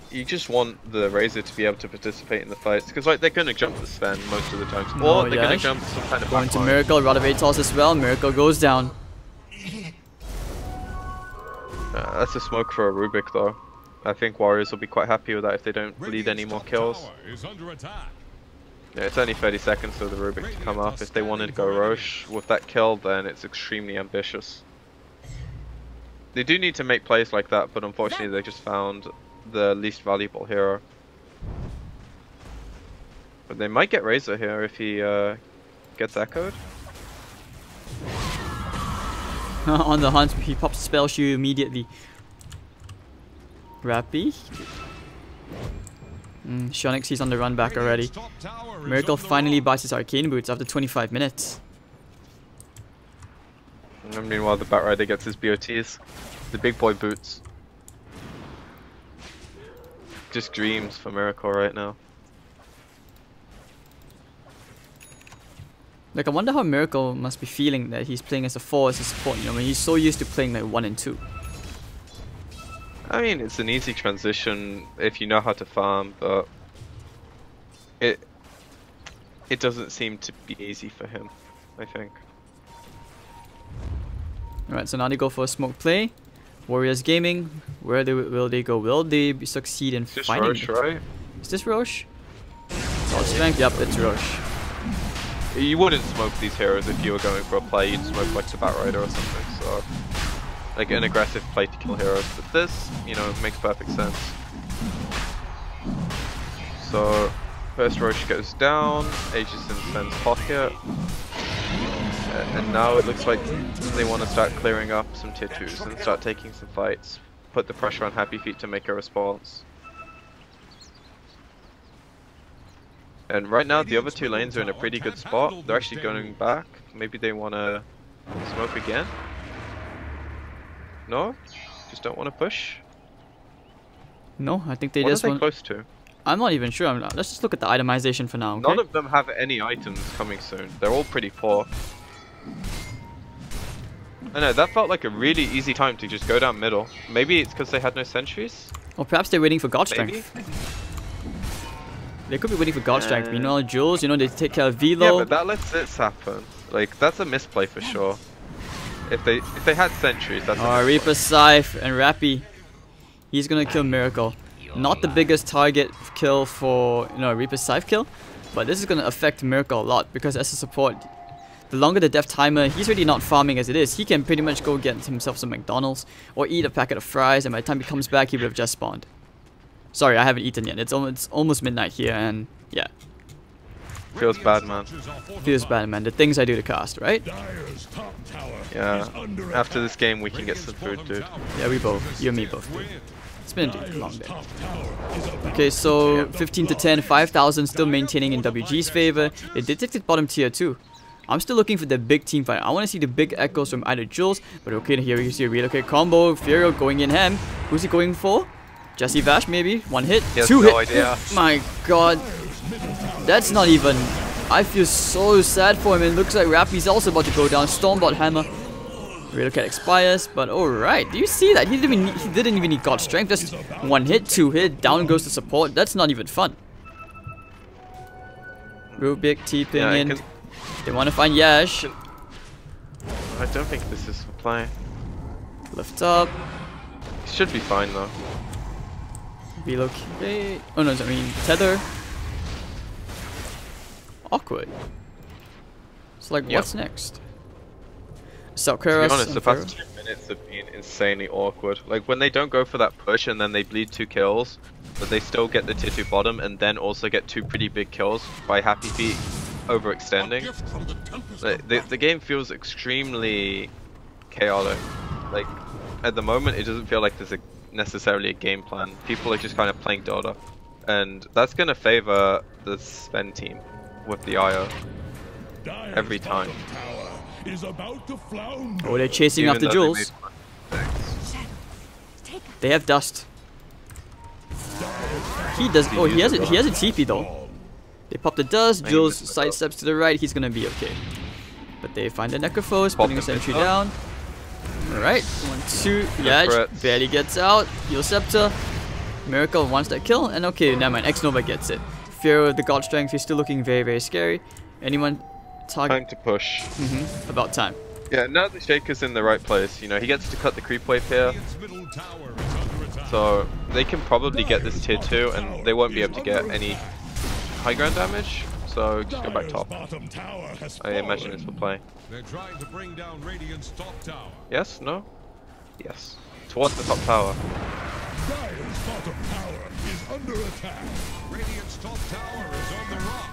S4: You just want the Razor to be able to participate in the fights, because like they're gonna jump the Sven most of the time, or they're gonna jump some kind of
S3: going to
S4: backline.
S3: Miracle, Rod of Atos as well. Miracle goes down.
S4: That's a smoke for a Rubik though. I think Warriors will be quite happy with that if they don't bleed any more kills. Yeah, it's only 30 seconds for the Rubik to come up. If they wanted to go Roche with that kill, then it's extremely ambitious. They do need to make plays like that, but unfortunately they just found the least valuable hero. But they might get Razor here if he gets echoed.
S3: On the hunt, he pops Spell Shoe immediately. Rappy. Shionix, he's on the run back already. Miracle finally buys his Arcane Boots after 25 minutes.
S4: And meanwhile, the Batrider gets his BOTs. The big boy boots. Just dreams for Miracle right now.
S3: Like, I wonder how Miracle must be feeling that he's playing as a 4 as a support, you know, when he's so used to playing like 1 and 2.
S4: I mean, it's an easy transition if you know how to farm, but it doesn't seem to be easy for him, I think.
S3: Alright, so now they go for a smoke play. Warriors Gaming, will they go? Will they succeed in
S4: Just
S3: finding
S4: Roche,
S3: it?
S4: right?
S3: Is this Roche? Oh, strength, yep, it's Roche.
S4: You wouldn't smoke these heroes if you were going for a play, you'd smoke like the Batrider or something, so... Like an aggressive play to kill heroes, but this, you know, makes perfect sense. So, first Roche goes down, Aegison sends Pocket, and now it looks like they want to start clearing up some tier 2s and start taking some fights, put the pressure on HappyFeet to make a response. And right now the other 2 lanes are in a pretty good spot, they're actually going back, maybe they want to smoke again? No? Just don't want to push?
S3: No, I think they
S4: What
S3: just
S4: are they
S3: want...
S4: close to?
S3: I'm not even sure. Let's just look at the itemization for now, okay?
S4: None of them have any items coming soon. They're all pretty poor. I know, that felt like a really easy time to just go down middle. Maybe it's because they had no sentries?
S3: Or perhaps they're waiting for God
S4: Maybe?
S3: Strength. They could be waiting for God Strength. You know, Jules, you know, they take care of Velo.
S4: Yeah, but that lets it happen. Like, that's a misplay for sure. If they had sentries, that's a
S3: Reaper Scythe and Rappy. He's gonna kill Miracle. Not the biggest target kill for, you know, a Reaper Scythe kill, but this is gonna affect Miracle a lot because as a support, the longer the death timer, he's already not farming as it is. He can pretty much go get himself some McDonald's or eat a packet of fries, and by the time he comes back, he would have just spawned. Sorry, I haven't eaten yet. It's almost midnight here, and yeah.
S4: Feels bad, man.
S3: Feels bad, man. The things I do to cast, right?
S4: Yeah. After this game, we can get some food, dude.
S3: Yeah, we both. You and me both do. It's been a long day. Okay, so 15 to 10, 5,000 still maintaining in WG's favor. They detected bottom tier 2. I'm still looking for the big team fight. I want to see the big echoes from either Jules, but okay, here you see a relocate combo. Furio going in ham. Who's he going for? Jesse Vash, maybe? 1 hit?
S4: He has
S3: 2
S4: no
S3: hit?
S4: idea.
S3: My god. That's not even... I feel so sad for him. It looks like Rappy's also about to go down. Stormbot Hammer. Relocate expires, but alright. Do you see that? He didn't even need God Strength. Just 1 hit, 2 hit, down goes the support. That's not even fun. Rubik TPing in. They want to find Yash.
S4: I don't think this is for play.
S3: Lift up.
S4: Should be fine though.
S3: Relocate. Oh no, I mean tether. Awkward. It's like, what's next?
S4: To be honest, the past 2 minutes have been insanely awkward. Like when they don't go for that push and then they bleed 2 kills, but they still get the tier 2 bottom and then also get 2 pretty big kills by HappyFeet overextending. The game feels extremely chaotic. Like at the moment, it doesn't feel like there's necessarily a game plan. People are just kind of playing Dota, and that's gonna favor the Sven team with the IO every time.
S3: Oh, they're chasing after Jules. They have dust. He does. Oh, he has a TP though. They pop the dust. Jules sidesteps to the right. He's gonna be okay. But they find the Necrophos, putting a sentry down. Alright, 1, 2. Yaj barely gets out. Heal Scepter. Miracle wants that kill. And okay, never mind. X-Nova gets it. Fear of the God Strength. He's still looking very, very scary. Anyone target?
S4: Time to push.
S3: About time.
S4: Yeah, now the Shaker's in the right place. You know, he gets to cut the creep wave here. So they can probably get this tier 2 and they won't be able to get any high ground damage. So just go back top. I imagine it's for play.
S1: They're trying to bring down Radiant's top tower.
S4: Yes? No? Yes. Towards the top tower.
S2: Dire's bottom tower is under attack.
S1: Radiant's top tower is on the rocks.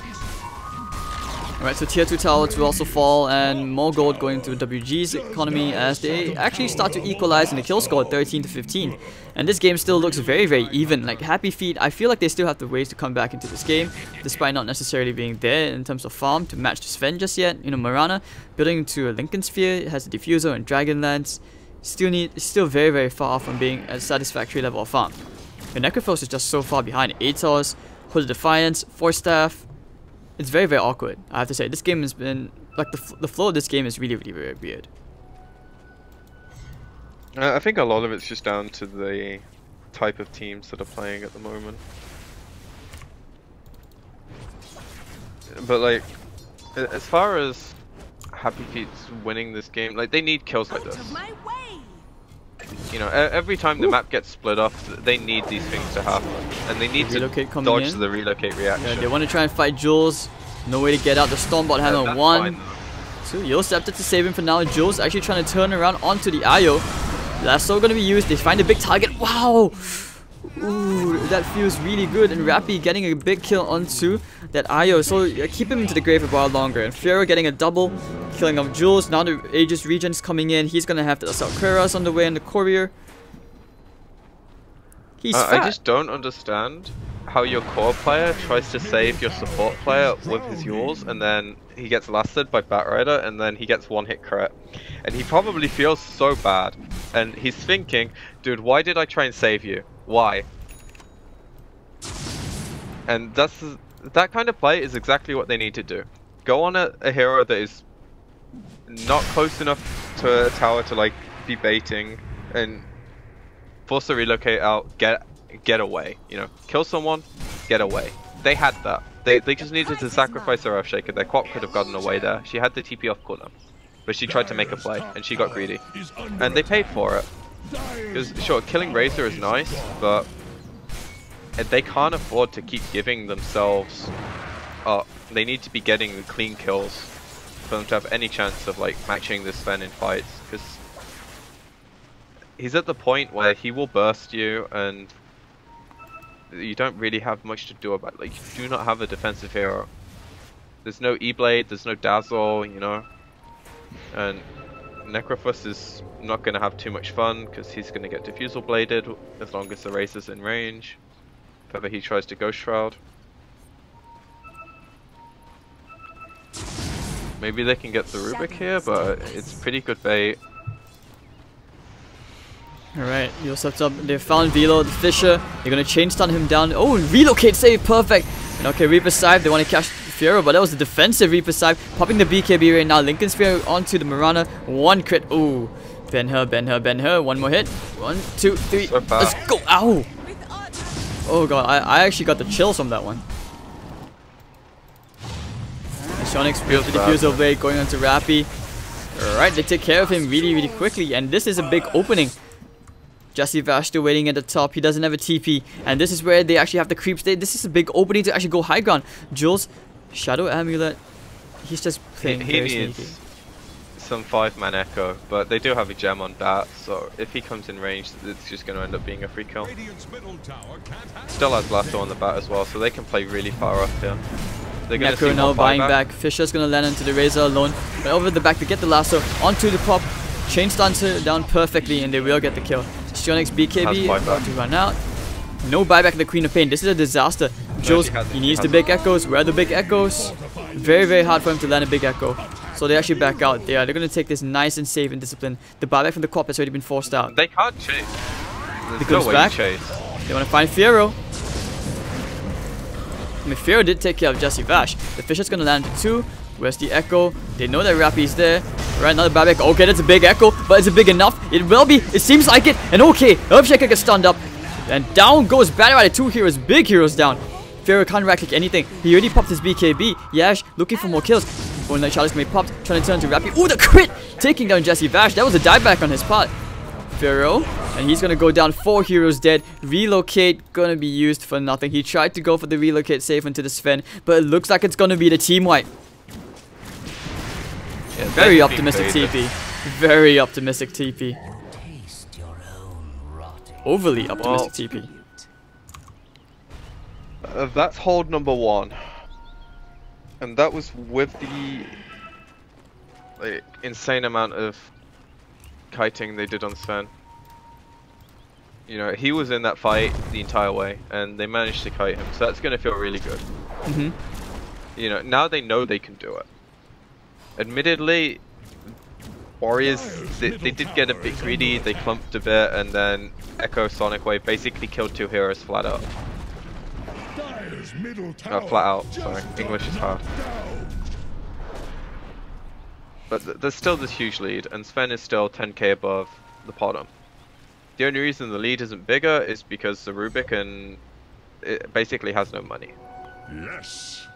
S3: Alright, so tier 2 towers will also fall, and more gold going to WG's economy as they actually start to equalize in the kill score 13 to 15. And this game still looks very, very even. Like HappyFeet, I feel like they still have the ways to come back into this game, despite not necessarily being there in terms of farm to match the Sven just yet. You know, Marana building into a Lincoln Sphere, it has a Diffuser and Dragonlance. Still very, very far from being a satisfactory level of farm. The Necrophos is just so far behind. Atos, Hood of Defiance, Force Staff. It's very, very awkward, I have to say. This game has been like the flow of this game is really very weird.
S4: I think a lot of it's just down to the type of teams that are playing at the moment. But like, as far as HappyFeet's winning this game, like they need kills like this. You know, every time the map gets split off, they need these things to happen, and they need to dodge the relocate reaction.
S3: Yeah, they want to try and fight Jules. No way to get out. The Stormbot hammer 1. So Yo stepped it to save him for now. Jules actually trying to turn around onto the Io. Lasso gonna be used. They find a big target. Wow! Ooh, that feels really good. And Rappy getting a big kill onto that Io. So keep him into the grave a while longer. And Pharaoh getting a double, killing off Jules. Now the Aegis Regent's coming in. He's gonna have the Assault on the way in the courier. He's fat.
S4: I just don't understand how your core player tries to save your support player with his yours, and then he gets lasted by Batrider, and then he gets one hit crit. And he probably feels so bad. And he's thinking, dude, why did I try and save you? Why? And that kind of play is exactly what they need to do. Go on a hero that is not close enough to a tower to like be baiting, and force the relocate out, get away. You know, kill someone, get away. They had that. They just needed to sacrifice their Earthshaker. Their Quap could have gotten away there. She had the TP off cooldown, but she tried to make a play, and she got greedy. And they paid for it. Because, sure, killing Razor is nice, but they can't afford to keep giving themselves up. They need to be getting the clean kills for them to have any chance of, like, matching this Sven in fights. Because he's at the point where he will burst you, and you don't really have much to do about it. Like, you do not have a defensive hero. There's no E-Blade, there's no Dazzle, you know. And Necrophus is not going to have too much fun because he's going to get Diffusal Bladed as long as the Razor's in range. If ever he tries to Ghost Shroud. Maybe they can get the Rubik here, but it's pretty good bait.
S3: Alright, Yo steps up. They found Velo, the Fisher. They're going to chain stun him down. Oh, relocate save, perfect. And okay, Reaper Scythe, they want to catch Fiora, but that was the defensive Reaper Scythe. Popping the BKB right now. Lincoln Sphere onto the Mirana. One crit. Ooh. Ben her. One more hit. 1, 2, 3. So let's go. Ow. Oh god, I actually got the chills from that one. Shonix feels the Diffusal Blade going onto Rappy. Alright, they take care of him really quickly. And this is a big opening. Jesse Vash still waiting at the top. He doesn't have a TP. And this is where they actually have the creeps. This is a big opening to actually go high ground. Jules, Shadow Amulet. He's just playing very
S4: needs
S3: sneaky.
S4: Some 5-man Echo, but they do have a gem on Bat, so if he comes in range, it's just going to end up being a free kill. Still has Lasso on the Bat as well, so they can play really far up here. They're going to see
S3: now buying back. Fisher's going to land into the Razor alone. But over the back to get the Lasso onto the pop. Chain stuns her down perfectly, and they will get the kill. Sionix BKB about to run out. No buyback of the Queen of Pain. This is a disaster. Jules, he needs the big echoes. Where are the big echoes? Very hard for him to land a big echo. So they actually back out. They're going to take this nice and safe and disciplined. The buyback from the Quap has already been forced out.
S4: They can't chase. There's
S3: no way back.
S4: Chase.
S3: They want to find Fiero. I mean, Fiero did take care of Jesse Vash. The Fisher's going to land into 2. Where's the Echo? They know that Rappy's there. Right, another buyback. Okay, that's a big Echo, but is it big enough? It will be. It seems like it. And okay, Earthshaker gets stunned up. And down goes Batrider. 2 heroes, big heroes down. Pharaoh can't right-click anything. He already popped his BKB. Yash looking for more kills. One Night Chalice may popped, trying to turn to Rappy. Ooh, the crit! Taking down Jesse Vash. That was a dieback on his part. Pharaoh, and he's gonna go down. 4 heroes dead. Relocate gonna be used for nothing. He tried to go for the relocate save into the Sven, but it looks like it's gonna be the team wipe. Yeah, very optimistic TP. Very optimistic TP. Overly optimistic TP.
S4: That's hold number 1. And that was with the insane amount of kiting they did on Sven. You know, he was in that fight the entire way, and they managed to kite him, so that's going to feel really good. You know, now they know they can do it. Admittedly, Warriors, they did get a bit greedy, they clumped a bit, and then Echo Sonic Wave basically killed 2 heroes flat out. Flat out, sorry. English is hard. But there's still this huge lead, and Sven is still 10k above the bottom. The only reason the lead isn't bigger is because the Rubik it basically has no money.
S2: Yes.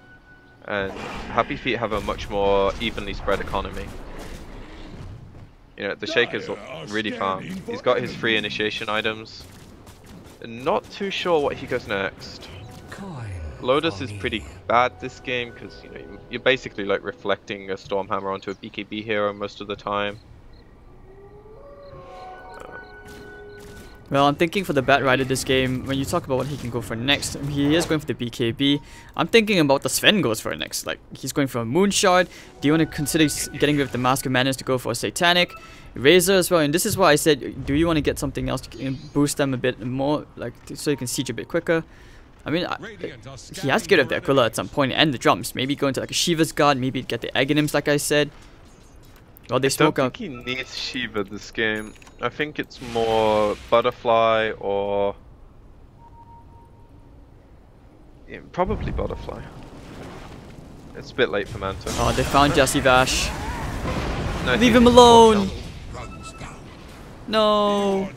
S4: And HappyFeet have a much more evenly spread economy. You know, the Shaker's really farm. He's got his free initiation items. Not too sure what he goes next. Lotus is pretty bad this game because you know you're basically like reflecting a Stormhammer onto a BKB hero most of the time.
S3: Well, I'm thinking for the Bat Rider this game, when you talk about what he can go for next, he is going for the BKB. I'm thinking about the Sven goes for next. Like, he's going for a Moonshard. Do you want to consider getting rid of the Mask of Madness to go for a Satanic? Razor as well, and this is why I said, do you want to get something else to boost them a bit more, like, so you can siege a bit quicker? I mean, he has to get rid of the Aquila at some point and the drums. Maybe go into like a Shiva's Guard, maybe get the Aghanims like I said. Well, they spoke
S4: up. I don't think he needs Shiva this game. I think it's more Butterfly or... yeah, probably Butterfly. It's a bit late for Manta.
S3: Oh, they found Jesse Vash.
S4: No,
S3: leave him alone! No!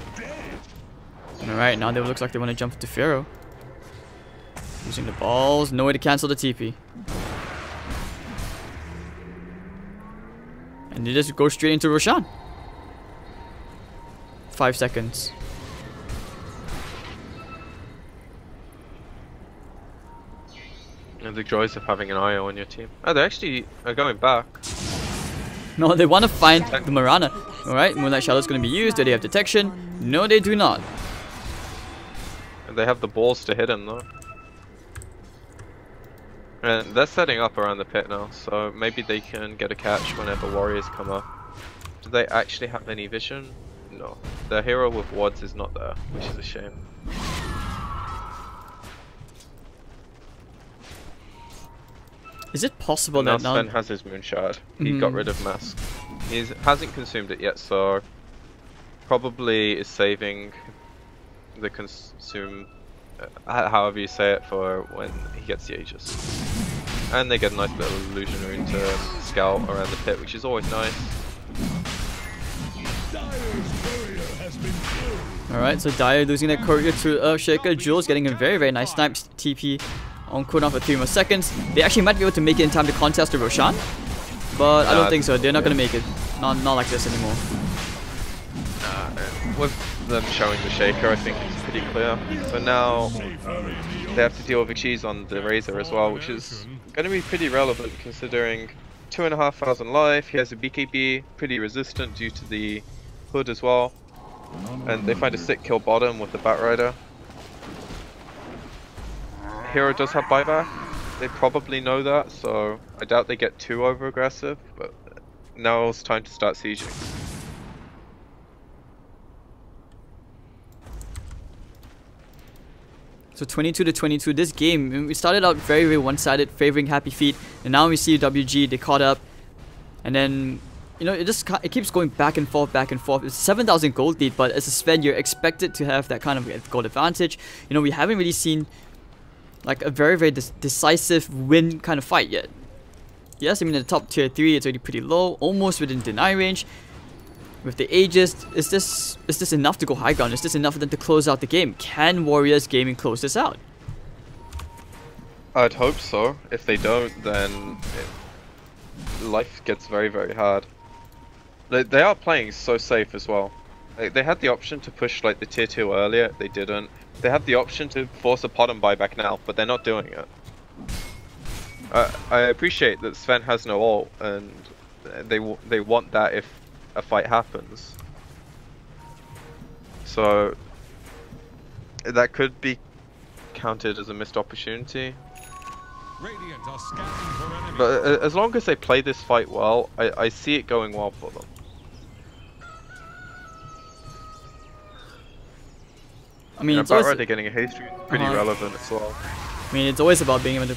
S3: Alright, now it looks like they want to jump into Pharaoh. Using the balls, no way to cancel the TP. And they just go straight into Roshan. 5 seconds.
S4: And the joys of having an IO on your team. Oh, they actually are going back.
S3: No, they want to find the Marana. Alright, Moonlight Shadow's going to be used. Do they have detection? No, they do not.
S4: And they have the balls to hit him though. And they're setting up around the pit now, so maybe they can get a catch whenever warriors come up. Do they actually have any vision? No. Their hero with wards is not there, which is a shame.
S3: Is it possible
S4: now
S3: that now
S4: Sven has his Moonshard? He got rid of Mask. He hasn't consumed it yet, so probably is saving the consume, however you say it, for when he gets the Aegis. And they get a nice little illusion rune to scout around the pit, which is always nice.
S3: Alright, so Dire losing that courier to Earthshaker. Jules getting a very, very nice snipe TP on cooldown for 3 more seconds. They actually might be able to make it in time to contest the Roshan. But I don't think so. They're not going to make it. Not like this anymore.
S4: With them showing the Shaker, I think it's pretty clear. So now they have to deal with cheese on the Razor as well, which is going to be pretty relevant considering 2,500 life. He has a BKB, pretty resistant due to the hood as well. And they find a sick kill bottom with the Bat Rider. Hero does have buyback. They probably know that, so I doubt they get too over aggressive, but now it's time to start sieging.
S3: So 22-22, this game, we started out very, very one-sided, favoring HappyFeet, and now we see WG, they caught up, and then, you know, it keeps going back and forth, back and forth. It's 7,000 gold lead, but as a Sven, you're expected to have that kind of gold advantage. You know, we haven't really seen like a very, very decisive win kind of fight yet. Yes, I mean, in the top tier 3, it's already pretty low, almost within deny range. With the Aegis, is this enough to go high ground? Is this enough for them to close out the game? Can Warriors Gaming close this out?
S4: I'd hope so. If they don't, then life gets very, very hard. They are playing so safe as well. They had the option to push like the tier 2 earlier, they didn't. They have the option to force a bottom buyback now, but they're not doing it. I appreciate that Sven has no ult, and they want that if a fight happens. So that could be counted as a missed opportunity. But as long as they play this fight well, I see it going well for them.
S3: I mean, it's
S4: Bat
S3: always
S4: Rider getting a haste is pretty relevant as well.
S3: I mean, it's always about being able to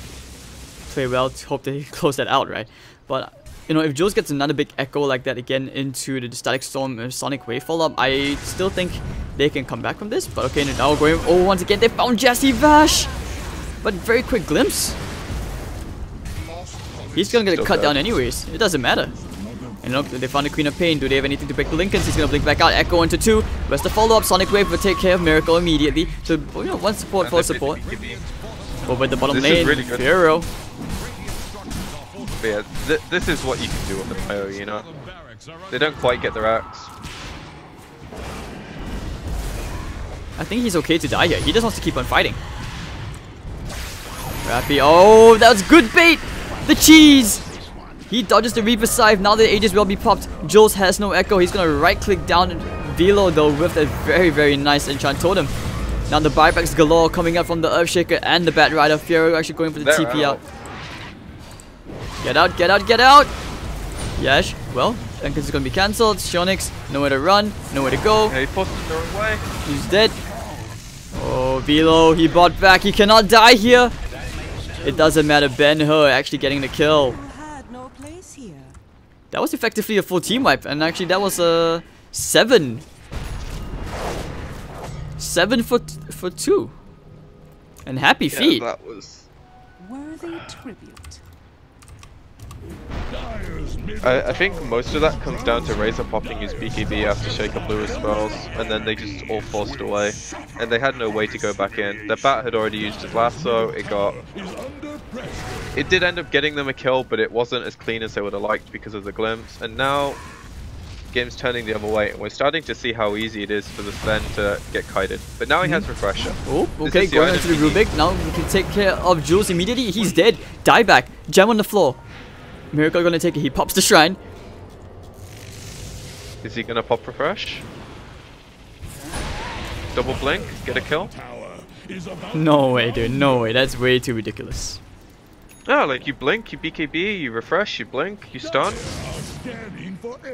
S3: play well to hope they close that out, right? But you know, if Jules gets another big echo like that again into the Static Storm and Sonic Wave follow-up, I still think they can come back from this. But okay, now we're going. Oh, once again, they found Jesse Vash! But very quick glimpse. He's gonna get cut down anyways. It doesn't matter. And look, they found the Queen of Pain. Do they have anything to break the Lincolns? He's gonna blink back out. Echo into 2. Where's the follow-up? Sonic Wave will take care of Miracle immediately. So, you know, one support, full support. Over the bottom lane,
S4: really good.
S3: Firo.
S4: But yeah, this is what you can do on the Pyro, you know? They don't quite get their axe.
S3: I think he's okay to die here. He just wants to keep on fighting. Rappy. Oh, that was good bait! The cheese! He dodges the Reaper Scythe. Now the Aegis will be popped. Jules has no echo. He's gonna right click down Velo though with a very, very nice enchant totem. Now the buybacks galore coming out from the Earthshaker and the Bat Rider. Fiero actually going for the TP out. Get out, get out, get out! Yash, well, Jenkins is gonna be cancelled. Shionix, nowhere to run, nowhere to go.
S4: Yeah, he forced him the wrong way.
S3: He's dead. Oh, Velo, he bought back. He cannot die here. It doesn't matter. Ben-Hur actually getting the kill.
S5: You had no place here.
S3: That was effectively a full team wipe, and actually that was a 7 for 2. And HappyFeet.
S4: Yeah, that was.
S5: Worthy tribute.
S4: I think most of that comes down to Razor popping his BKB after Shaker blew his spells, and then they just all forced away, and they had no way to go back in. Their Bat had already used his lasso. It did end up getting them a kill, but it wasn't as clean as they would have liked because of the glimpse. And now, game's turning the other way, and we're starting to see how easy it is for the Sven to get kited. But now he has Refresher.
S3: Oh, okay, going into the Rubik. Now we can take care of Jules immediately. He's dead. Die back. Gem on the floor. Miracle gonna take it. He pops the shrine.
S4: Is he gonna pop Refresh? Double blink, get a kill?
S3: No way, dude. No way. That's way too ridiculous.
S4: No, like you blink, you BKB, you refresh, you blink, you stun.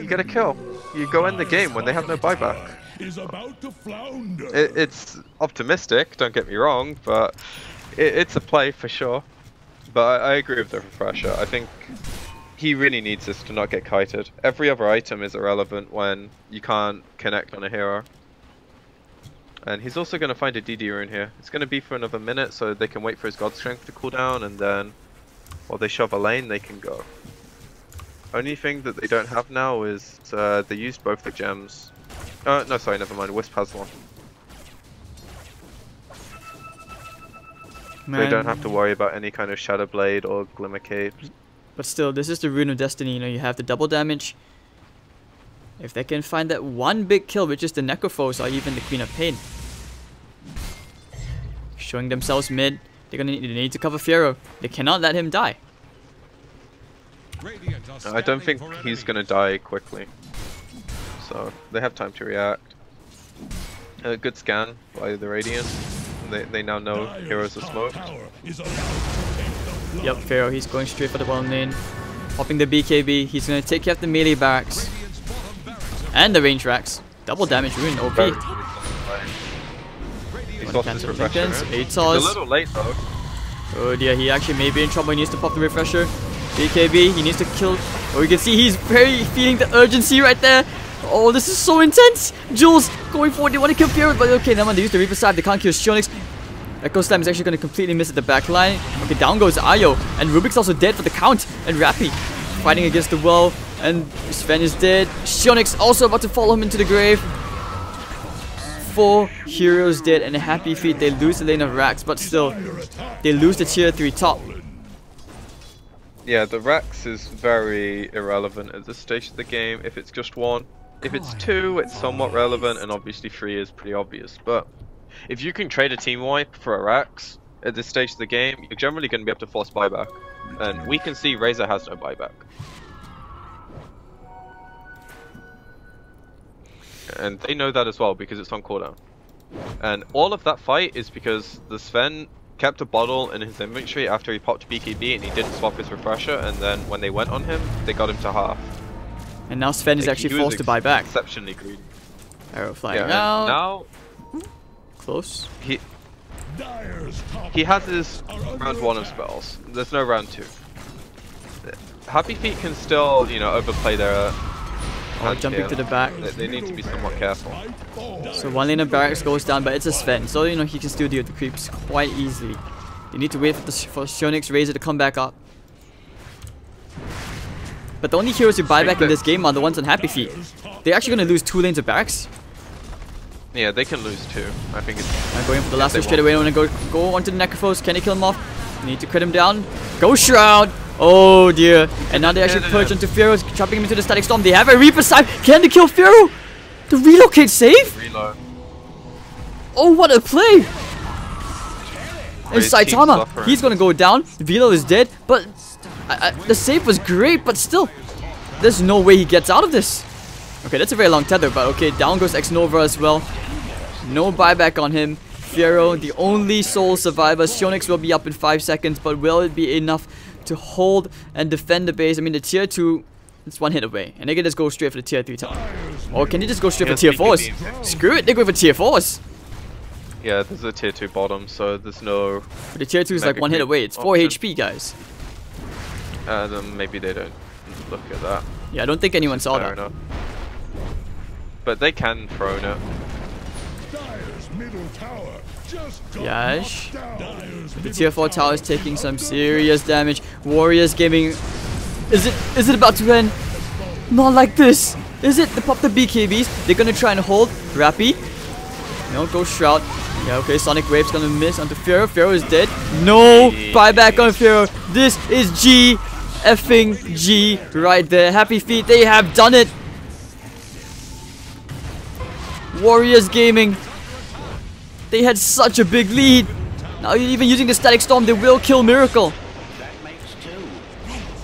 S4: You get a kill. You go in the game when they have no buyback. It's optimistic, don't get me wrong, but it's a play for sure. But I agree with the Refresher. I think he really needs this to not get kited. Every other item is irrelevant when you can't connect on a hero. And he's also going to find a DD rune here. It's going to be for another minute so they can wait for his God Strength to cool down, and then while they shove a lane they can go. Only thing that they don't have now is they used both the gems. No, sorry, never mind. Wisp has one.
S3: Man.
S4: They don't have to worry about any kind of Shadow Blade or Glimmer Capes.
S3: But still, this is the Rune of Destiny. You know, you have the double damage. If they can find that one big kill, which is the Necrophos or even the Queen of Pain. Showing themselves mid. They need to cover Fiero. They cannot let him die.
S4: I don't think he's going to die quickly. So, they have time to react. Good scan by the Radiant. They now know heroes are smoked.
S3: Yep, Pharaoh, he's going straight for the bottom lane. Popping the BKB, he's going to take care of the melee barracks. And the range racks. Double damage rune, OP.
S4: He's lost his refresher. He's a
S3: Atos.
S4: little late though.
S3: Oh dear, he actually may be in trouble. He needs to pop the refresher. BKB, he needs to kill. Oh, you can see he's very feeling the urgency right there. Oh, this is so intense. Jules going forward. They want to kill Pharaoh, but okay, never mind. They use the Reaper Scythe. They can't kill Shionix. Echo Slam is actually going to completely miss at the back line. Okay, down goes Ayo. And Rubik's also dead for the count. And Rappy fighting against the wall. And Sven is dead. Shionix also about to follow him into the grave. 4 heroes dead, and HappyFeet, they lose the lane of Rax, but still, they lose the tier 3 top.
S4: Yeah, the Rax is very irrelevant at this stage of the game if it's just 1. If it's 2, it's somewhat relevant, and obviously 3 is pretty obvious. But if you can trade a team wipe for a Rax at this stage of the game, you're generally going to be able to force buyback. And we can see Razor has no buyback. And they know that as well because it's on cooldown. And all of that fight is because the Sven kept a bottle in his inventory after he popped BKB and he didn't swap his refresher, and then when they went on him, they got him to half.
S3: And now Sven is actually forced to buy back.
S4: Exceptionally greedy.
S3: Arrow flying out.
S4: Now
S3: Close.
S4: He has his round 1 of spells. There's no round 2. HappyFeet can still, you know, overplay their
S3: jumping to the back.
S4: They need to be somewhat careful.
S3: So one lane of barracks goes down, but it's a Sven, so you know he can still deal with the creeps quite easily. They need to wait for Shionix Razor to come back up. But the only heroes who buy back in this game are the ones on HappyFeet. They're actually going to lose 2 lanes of barracks.
S4: Yeah, they can lose too. I think it's...
S3: I'm going for the last one straight away. I'm going to go onto the Necrophos. Can they kill him off? Need to crit him down. Go Shroud! Oh dear. And now they actually purge onto Pharaoh, trapping him into the Static Storm. They have a Reaper side. Can they kill Pharaoh? The relocate save?
S4: Reload.
S3: Oh, what a play! And
S4: His team's
S3: Saitama,
S4: suffering.
S3: he's gonna go down. Velo is dead, but the save was great, but still, there's no way he gets out of this. Okay, that's a very long tether, but okay, down goes X-Nova as well. No buyback on him. Fiero, the only sole survivor. Sionix will be up in 5 seconds, but will it be enough to hold and defend the base? I mean, the tier 2, it's 1 hit away, and they can just go straight for the tier 3 tower. Or can they just go straight for tier 4s? Screw it, they go for tier 4s.
S4: Yeah, there's a tier 2 bottom, so there's no...
S3: But the tier 2 is like 1 hit away. It's 4 HP, guys.
S4: Then maybe they don't look at that.
S3: Yeah, I don't think anyone saw
S4: Fair
S3: that.
S4: enough. But they can throw it.
S2: Dire's middle tower just got
S3: Yash.
S2: knocked down.
S3: The tier 4 tower is taking some serious damage. Warriors Gaming. Is it about to end? Not like this. Is it? They pop the BKBs. They're gonna try and hold. Rappy. No, go Shroud. Yeah, okay, Sonic Wave's gonna miss onto Pharaoh. Pharaoh is dead. No buyback on Pharaoh. This is G effing G right there. HappyFeet, they have done it. Warriors Gaming. They had such a big lead. Now even using the Static Storm, they will kill Miracle.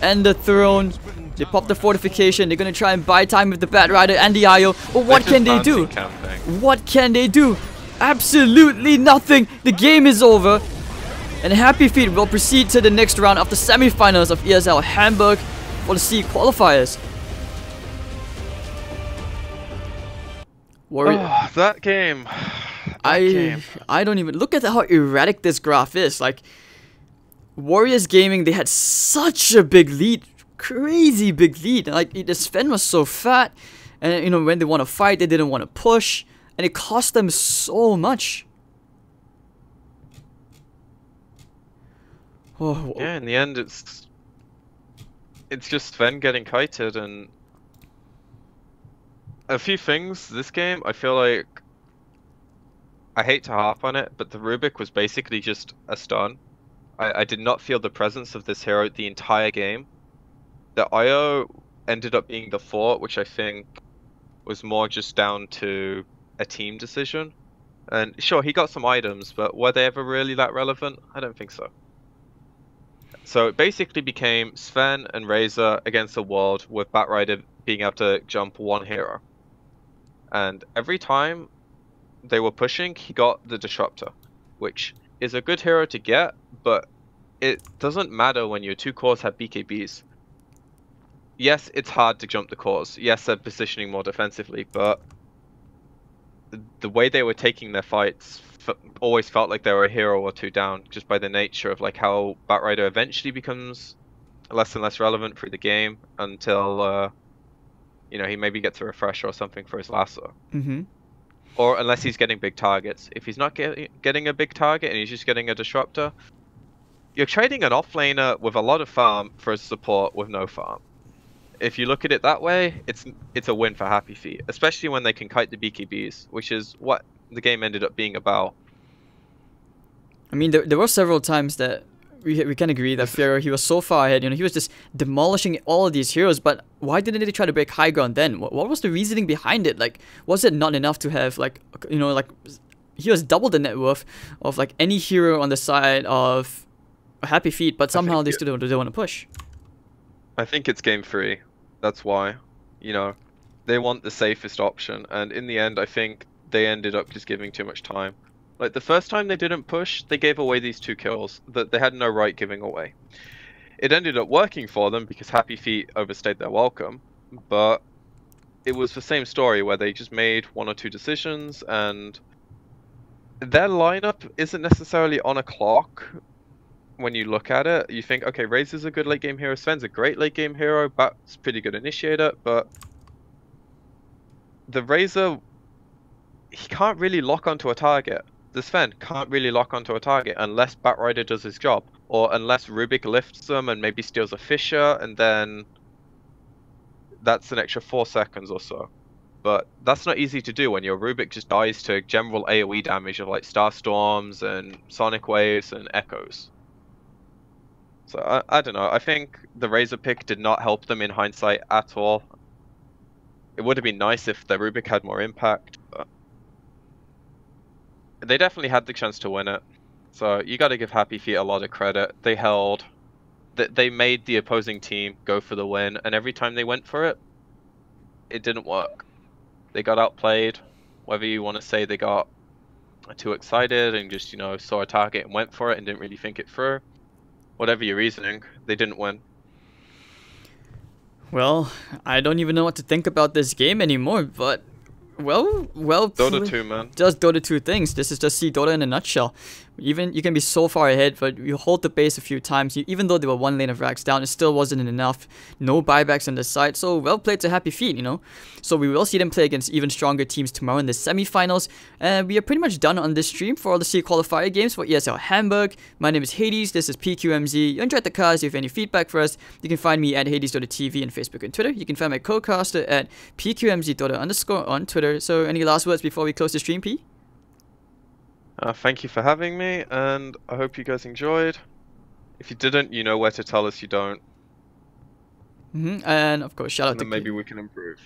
S3: And the Throne. They pop the Fortification. They're gonna try and buy time with the Bat Rider and the IO. But what can they do? What can they do? Absolutely nothing. The game is over. And HappyFeet will proceed to the next round of the semi-finals of ESL Hamburg for the C qualifiers.
S4: That game.
S3: I don't even look at how erratic this graph is. Like Warriors Gaming, they had such a big lead, crazy big lead. Like the Sven was so fat, and you know when they want to fight, they didn't want to push, and it cost them so much. Oh
S4: Yeah, in the end, it's just Sven getting kited, and a few things. This game, I feel like I hate to harp on it, but the Rubik was basically just a stun. I did not feel the presence of this hero the entire game. The IO ended up being the fort, which I think was more just down to a team decision. And sure, he got some items, but were they ever really that relevant? I don't think so. So it basically became Sven and Razor against the world, with Batrider being able to jump one hero. And every time they were pushing, he got the Disruptor, which is a good hero to get, but it doesn't matter when your 2 cores have BKBs. Yes, it's hard to jump the cores. Yes, they're positioning more defensively, but the way they were taking their fights always felt like they were a hero or 2 down, just by the nature of like how Batrider eventually becomes less and less relevant through the game until you know, he maybe gets a refresher or something for his lasso. Or unless he's getting big targets. If he's not getting a big target and he's just getting a disruptor, you're trading an offlaner with a lot of farm for a support with no farm. If you look at it that way, it's a win for HappyFeet, especially when they can kite the BKBs, which is what the game ended up being about.
S3: I mean, there were several times that we can agree that Pharaoh, he was so far ahead, you know, he was just demolishing all of these heroes, but why didn't they try to break high ground then? What was the reasoning behind it? Like, was it not enough to have, like, you know, like, he was double the net worth of, like, any hero on the side of HappyFeet, but somehow they still don't want to push?
S4: I think it's game 3. That's why. You know, they want the safest option, and in the end, I think they ended up just giving too much time. Like, the first time they didn't push, they gave away these 2 kills that they had no right giving away. It ended up working for them because HappyFeet overstayed their welcome, but it was the same story where they just made 1 or 2 decisions, and their lineup isn't necessarily on a clock. When you look at it, you think, okay, Razor's a good late game hero, Sven's a great late game hero, Bat's pretty good initiator, but the Razor, he can't really lock onto a target. The Sven can't really lock onto a target unless Batrider does his job, or unless Rubik lifts them and maybe steals a Fisher, and then that's an extra 4 seconds or so. But that's not easy to do when your Rubik just dies to general AoE damage of like Star Storms and Sonic Waves and Echoes. So I don't know, I think the Razor pick did not help them in hindsight at all. It would have been nice if the Rubik had more impact, but they definitely had the chance to win it. So you got to give HappyFeet a lot of credit. They made the opposing team go for the win, and every time they went for it, it didn't work. They got outplayed. Whether you want to say they got too excited and just, you know, saw a target and went for it and didn't really think it through. Whatever your reasoning, they didn't win.
S3: Well, I don't even know what to think about this game anymore, but well,
S4: Dota 2, man.
S3: Just Dota 2 things. This is just see Dota in a nutshell. Even you can be so far ahead, but you hold the base a few times. Even though they were one lane of racks down, it still wasn't enough. No buybacks on the side. So well played to HappyFeet, you know. So we will see them play against even stronger teams tomorrow in the semifinals. And we are pretty much done on this stream for all the C qualifier games for ESL Hamburg. My name is Hades. This is PQMZ. You enjoyed the cast. If you have any feedback for us, you can find me at Hades.tv on Facebook and Twitter. You can find my co-caster at PQMZ__ on Twitter. So any last words before we close the stream, P?
S4: Thank you for having me, and I hope you guys enjoyed. If you didn't, you know where to tell us you don't.
S3: And of course, shout out to
S4: maybe we can improve.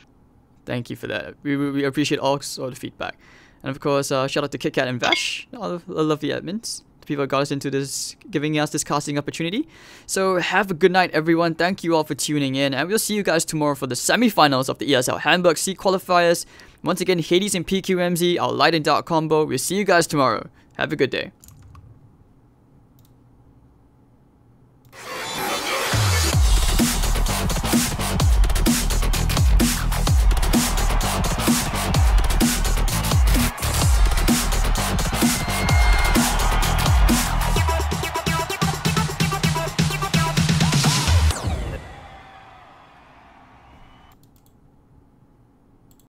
S3: Thank you for that. We appreciate all sort of feedback. And of course, shout out to KitKat and Vash, all the lovely admins, the people who got us into this, giving us this casting opportunity. So have a good night, everyone. Thank you all for tuning in, and we'll see you guys tomorrow for the semifinals of the ESL Hamburg C qualifiers. Once again, Hades and PQMZ, our light and dark combo. We'll see you guys tomorrow. Have a good day.